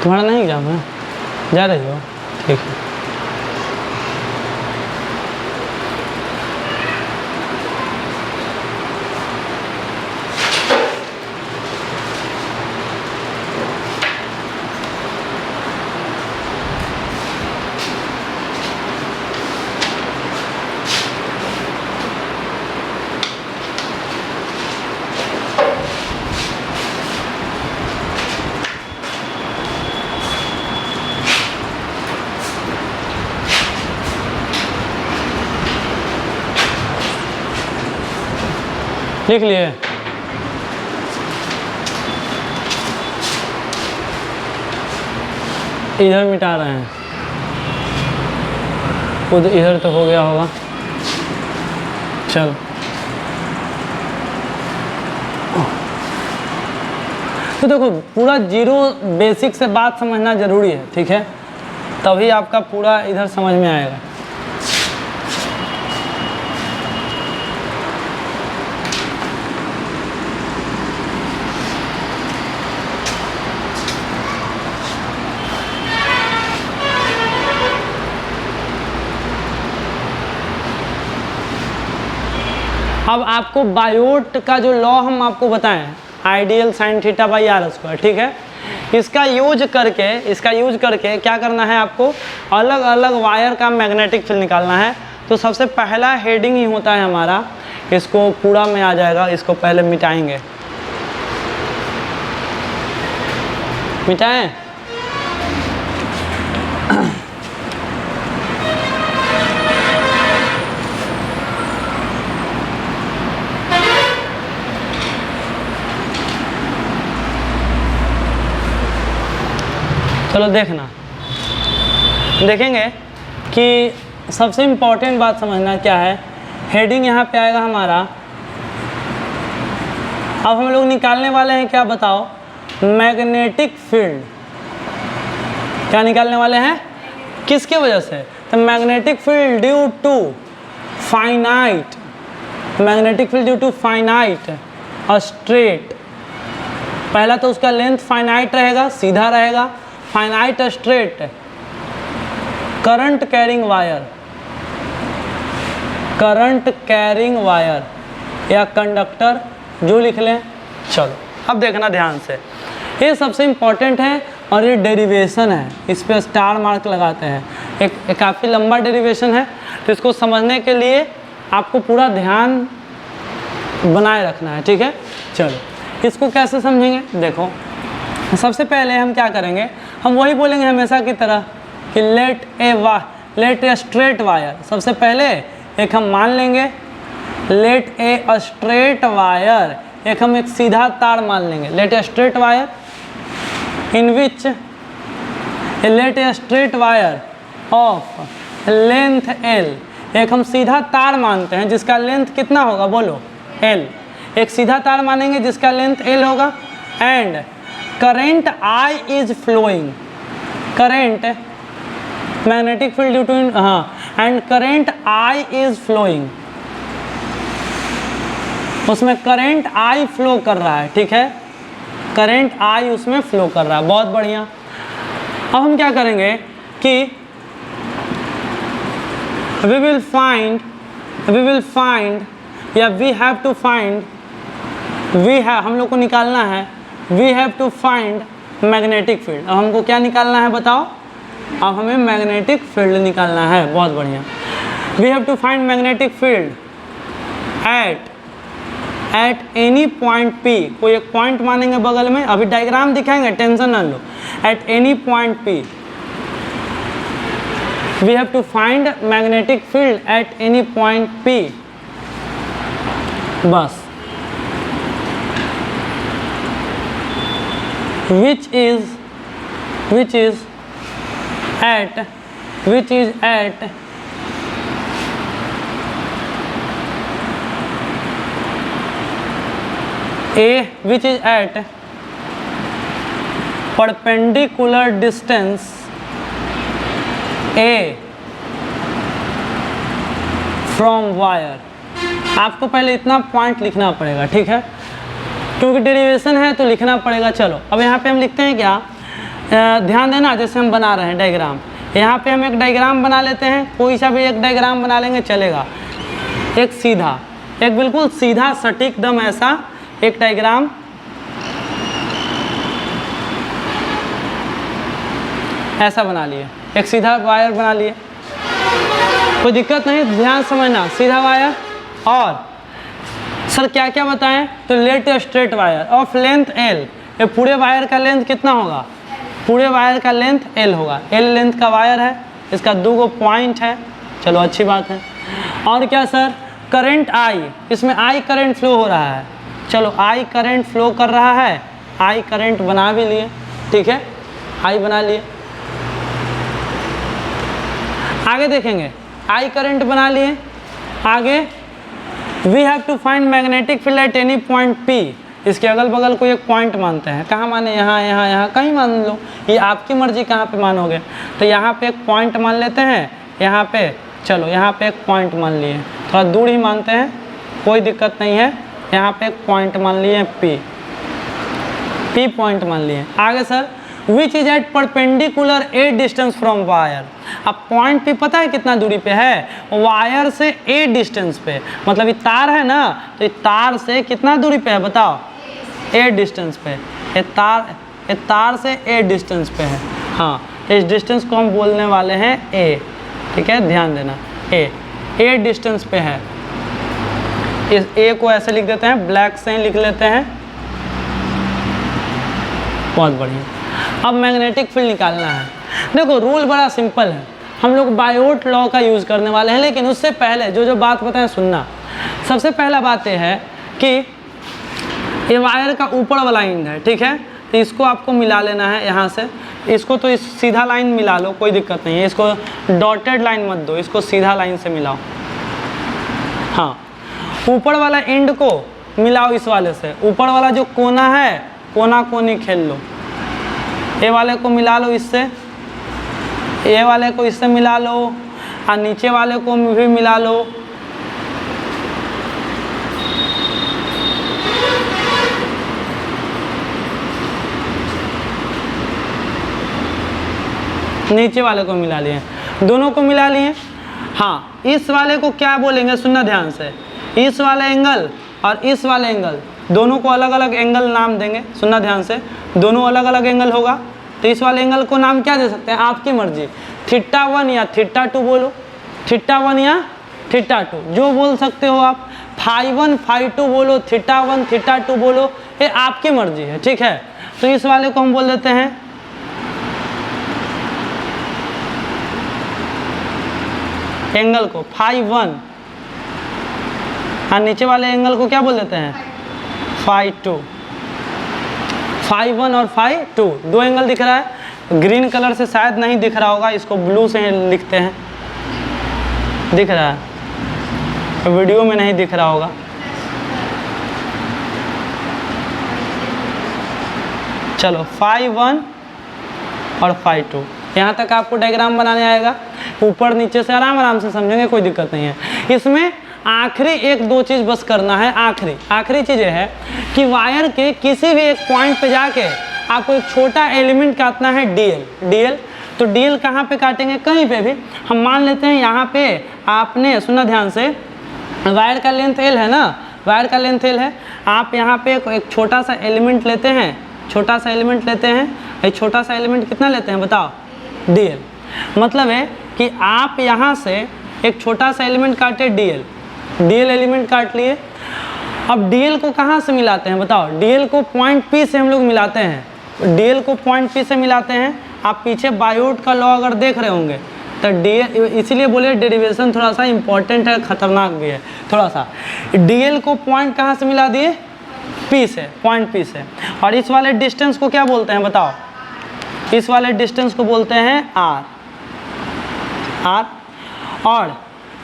तुम्हारा नहीं एग्जाम है, जा रही हो? ठीक है। लिख लिए? इधर मिटा रहे हैं, उधर इधर तो हो गया होगा। चल तो देखो, पूरा जीरो बेसिक से बात समझना जरूरी है, ठीक है, तभी आपका पूरा इधर समझ में आएगा। अब आपको बायोट का जो लॉ हम आपको बताएं, I dl sine theta by r square, ठीक है, इसका यूज करके क्या करना है आपको, अलग अलग वायर का मैग्नेटिक फील्ड निकालना है। तो सबसे पहला हेडिंग ही होता है हमारा, इसको पूरा में आ जाएगा, इसको पहले मिटाएंगे। मिटाएं? चलो देखना, देखेंगे कि सबसे इम्पोर्टेंट बात समझना क्या है। हेडिंग यहाँ पे आएगा हमारा। अब हम लोग निकालने वाले हैं क्या, बताओ? Magnetic field. क्या निकालने वाले हैं? किसके वजह से? तो magnetic field due to finite, magnetic field due to finite straight. पहला तो उसका लेंथ फाइनाइट रहेगा, सीधा रहेगा, finite straight current carrying wire, current carrying wire या कंडक्टर, जो लिख लें। चलो अब देखना ध्यान से, ये सबसे इम्पोर्टेंट है और ये डेरिवेशन है, इस पर स्टार मार्क लगाते हैं। एक काफ़ी लंबा डेरिवेशन है, तो इसको समझने के लिए आपको पूरा ध्यान बनाए रखना है, ठीक है। चलो इसको कैसे समझेंगे, देखो सबसे पहले हम क्या करेंगे, हम वही बोलेंगे हमेशा की तरह कि लेट ए स्ट्रेट वायर। सबसे पहले एक हम मान लेंगे लेट ए स्ट्रेट वायर, एक हम एक सीधा तार मान लेंगे, let a straight wire in which let a straight wire of length L. एक हम सीधा तार मानते हैं जिसका लेंथ कितना होगा, बोलो, एल। एक सीधा तार मानेंगे जिसका लेंथ एल होगा, and current I is flowing, current magnetic field due to, हाँ, and current I is flowing, उसमें करंट I फ्लो कर रहा है, ठीक है, करंट I उसमें फ्लो कर रहा है। बहुत बढ़िया। अब हम क्या करेंगे कि वी विल फाइंड या वी हैव टू फाइंड, हम लोग को निकालना है, we have to find magnetic field. अब हमको क्या निकालना है बताओ, अब हमें मैग्नेटिक फील्ड निकालना है। बहुत बढ़िया। We have to find magnetic field at any point P। कोई एक पॉइंट मानेंगे बगल में, अभी डायग्राम दिखाएंगे, टेंशन ना लो। At any point P we have to find magnetic field at any point P। बस, which is at perpendicular distance A from wire। आपको पहले इतना पॉइंट लिखना पड़ेगा, ठीक है, क्योंकि डेरिवेशन है तो लिखना पड़ेगा। चलो अब यहाँ पे हम लिखते हैं क्या, ध्यान देना, जैसे हम बना रहे हैं डायग्राम, यहाँ पे हम एक डायग्राम बना लेते हैं, कोई सा भी एक डायग्राम बना लेंगे चलेगा। एक सीधा, एक बिल्कुल सीधा सटीक दम ऐसा एक डायग्राम, ऐसा बना लिए, एक सीधा वायर बना लिए, कोई दिक्कत नहीं, ध्यान समझना, सीधा वायर। और सर क्या क्या बताएं, तो let a straight wire of length L, ये पूरे वायर का लेंथ कितना होगा, पूरे वायर का लेंथ L होगा, L लेंथ का वायर है, इसका 2 पॉइंट है, चलो अच्छी बात है। और क्या सर, करंट I, इसमें I करंट फ्लो हो रहा है, चलो I करंट फ्लो कर रहा है, I करंट बना भी लिए, ठीक है, I बना लिए। आगे देखेंगे, I करंट बना लिए, आगे we have to find magnetic field at any point P, इसके अगल बगल कोई एक पॉइंट मानते हैं, कहाँ माने, यहाँ यहाँ यहाँ कहीं मान लो, ये आपकी मर्जी कहाँ पे मानोगे। तो यहाँ पे एक पॉइंट मान लेते हैं, यहाँ पे चलो यहाँ पे एक पॉइंट मान लिए, थोड़ा दूर ही मानते हैं, कोई दिक्कत नहीं है, यहाँ पे एक पॉइंट मान लिए P पॉइंट मान लिए। आगे sir, which is at perpendicular a distance from wire, अब पॉइंट P पता है कितना दूरी पे है, वायर से ए डिस्टेंस पे, मतलब ये तार है ना, तो ये तार से कितना दूरी पे है बताओ, ए डिस्टेंस पे, ये तार से ए डिस्टेंस पे है, हाँ, इस डिस्टेंस को हम बोलने वाले हैं ए, ठीक है, ध्यान देना, ए डिस्टेंस पे है, इस ए को ऐसे लिख देते हैं, ब्लैक से ही लिख लेते हैं, बहुत बढ़िया। अब मैग्नेटिक फील्ड निकालना है, देखो रूल बड़ा सिंपल है, हम लोग बायोट लॉ का यूज़ करने वाले हैं, लेकिन उससे पहले जो बात बताएं सुनना। सबसे पहला बात यह है कि ये वायर का ऊपर वाला एंड है, ठीक है, तो इसको आपको मिला लेना है यहाँ से, इसको तो इस सीधा लाइन मिला लो, कोई दिक्कत नहीं है, इसको डॉटेड लाइन मत दो, इसको सीधा लाइन से मिलाओ, हाँ, ऊपर वाला एंड को मिलाओ इस वाले से, ऊपर वाला जो कोना है, कोना कोनी खेल लो, ए वाले को मिला लो इससे, ए वाले को इससे मिला लो, और नीचे वाले को भी मिला लो, नीचे वाले को मिला लिए, दोनों को मिला लिए। हाँ, इस वाले को क्या बोलेंगे, सुनना ध्यान से, इस वाले एंगल और इस वाले एंगल, दोनों को अलग अलग एंगल नाम देंगे, सुनना ध्यान से, दोनों अलग अलग एंगल होगा, तो इस वाले एंगल को नाम क्या दे सकते हैं, आपकी मर्जी, θ1 या θ2 बोलो, θ1 या θ2 जो बोल सकते हो आप, φ1 φ2 बोलो, θ1 θ2 बोलो, ये आपकी मर्जी है, ठीक है। तो इस वाले को हम बोल देते हैं एंगल को φ1, और नीचे वाले एंगल को क्या बोल देते हैं, φ2, φ1 और φ2, दो एंगल दिख रहा है, ग्रीन कलर से शायद नहीं दिख रहा होगा, इसको ब्लू से लिखते हैं, दिख रहा है, वीडियो में नहीं दिख रहा होगा, चलो φ1 और φ2, यहाँ तक आपको डायग्राम बनाने आएगा, ऊपर नीचे से आराम से समझेंगे, कोई दिक्कत नहीं है। इसमें आखिरी एक दो चीज़ बस करना है, आखिरी चीज़ ये है कि वायर के किसी भी एक पॉइंट पे जाके आपको एक छोटा एलिमेंट काटना है, डीएल। तो डीएल कहाँ पे काटेंगे, कहीं पे भी, हम मान लेते हैं यहाँ पे आपने, सुना ध्यान से, वायर का लेंथ एल है ना, वायर का लेंथ एल है, आप यहाँ पे एक छोटा सा एलिमेंट लेते हैं, छोटा सा एलिमेंट लेते हैं, एक छोटा सा एलिमेंट कितना लेते हैं बताओ, डीएल, मतलब है कि आप यहाँ से एक छोटा सा एलिमेंट काटे, डीएल एलिमेंट काट लिए। अब डीएल को कहाँ से मिलाते हैं बताओ, डीएल को पॉइंट पी से हम लोग मिलाते हैं, डीएल को पॉइंट पी से मिलाते हैं। आप पीछे बायोट का लॉ अगर देख रहे होंगे तो डीएल, इसीलिए बोले डेरिवेशन थोड़ा सा इंपॉर्टेंट है, खतरनाक भी है थोड़ा सा। डीएल को पॉइंट कहाँ से मिला दिए, पी से, पॉइंट पी से। और इस वाले डिस्टेंस को क्या बोलते हैं बताओ, इस वाले डिस्टेंस को बोलते हैं आर। और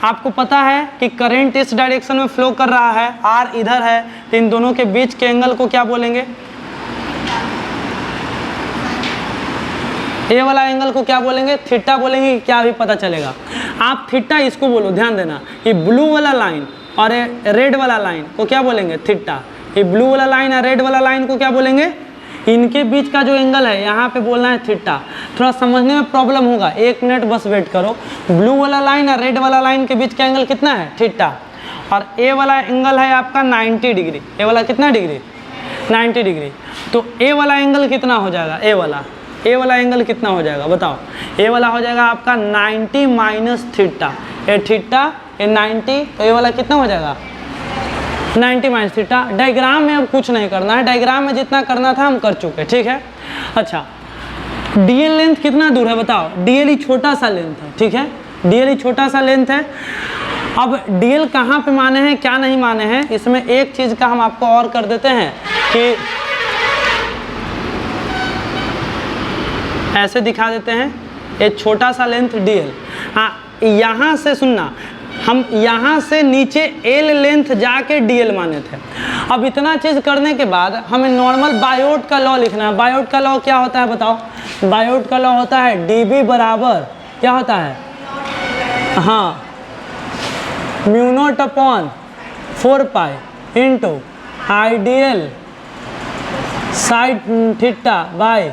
आपको पता है कि करंट इस डायरेक्शन में फ्लो कर रहा है, आर इधर है, तो इन दोनों के बीच के एंगल को क्या बोलेंगे, ये वाला एंगल को क्या बोलेंगे, थीटा बोलेंगे, क्या भी पता चलेगा। आप थीटा इसको बोलो, ध्यान देना, ये ब्लू वाला लाइन और रेड वाला लाइन को क्या बोलेंगे, थीटा। ये ब्लू वाला लाइन और रेड वाला लाइन को क्या बोलेंगे, इनके बीच का जो एंगल है यहाँ पे बोलना है थीटा। थोड़ा समझने में प्रॉब्लम होगा, 1 मिनट बस वेट करो। ब्लू वाला लाइन और रेड वाला लाइन के बीच का एंगल कितना है? थीटा। और ए वाला एंगल है आपका 90 डिग्री। ए वाला कितना डिग्री? 90 डिग्री। तो ए वाला एंगल कितना हो जाएगा? ए वाला एंगल कितना हो जाएगा बताओ? ए वाला हो जाएगा आपका 90 माइनस थीटा। ए थीटा, ए 90, तो ए वाला कितना हो जाएगा? 90 माइनस थीटा। डायग्राम में अब कुछ नहीं करना है, डायग्राम में जितना करना था हम कर चुके, ठीक है। अच्छा, डीएल लेंथ कितना दूर है बताओ? डीएल ही छोटा सा लेंथ है, ठीक है, डीएल ही छोटा सा लेंथ है। अब डीएल कहाँ पे माने हैं, क्या नहीं माने हैं, इसमें एक चीज़ का हम आपको और कर देते हैं कि ऐसे दिखा देते हैं, एक छोटा सा लेंथ डीएल। हाँ, यहाँ से सुनना, हम यहाँ से नीचे एल लेंथ जाके डीएल माने थे। अब इतना चीज़ करने के बाद हमें नॉर्मल बायोट का लॉ लिखना है। बायोट का लॉ क्या होता है बताओ? बायोट का लॉ होता है डीबी बराबर क्या होता है? हाँ, mu naught upon 4 pi into I dl sine theta by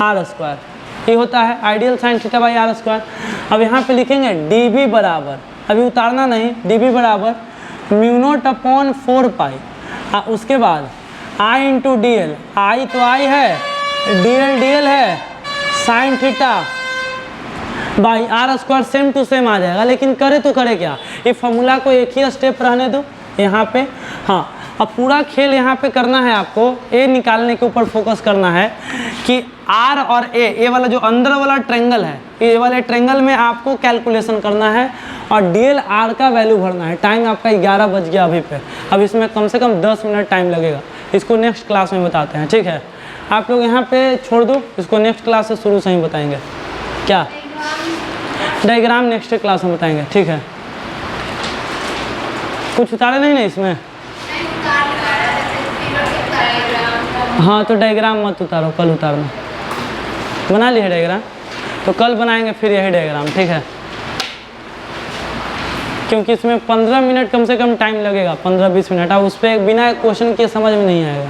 r square, ये होता है I dl sine theta by r square. अब यहाँ पे लिखेंगे डीबी बराबर, अभी उतारना नहीं, डीबी बराबर म्यू नॉट अपॉन 4 पाई, उसके बाद I into d l, I तो आई है, डी एल है, sine theta by r square same to same आ जाएगा। लेकिन करे तो करे क्या, ये फॉर्मूला को एक ही स्टेप रहने दो यहाँ पे। हाँ, अब पूरा खेल यहाँ पे करना है आपको, ए निकालने के ऊपर फोकस करना है कि आर और ए वाला जो अंदर वाला ट्रेंगल है, ए वाले ट्रेंगल में आपको कैलकुलेशन करना है और डी एल आर का वैल्यू भरना है। टाइम आपका 11 बज गया अभी पे, अब इसमें कम से कम 10 मिनट टाइम लगेगा। इसको नेक्स्ट क्लास में बताते हैं, ठीक है। आप लोग यहाँ पे छोड़ दो, इसको नेक्स्ट क्लास से शुरू से ही बताएंगे। क्या डायग्राम नेक्स्ट क्लास में बताएंगे, ठीक है। कुछ उतारे नहीं ना इसमें? हाँ, तो डायग्राम मत उतारो, कल उतारना। बना लिए डायग्राम, तो कल बनाएंगे फिर यही डायग्राम, ठीक है। क्योंकि इसमें 15 मिनट कम से कम टाइम लगेगा, 15-20 मिनट। अब उस पर बिना क्वेश्चन के समझ में नहीं आएगा।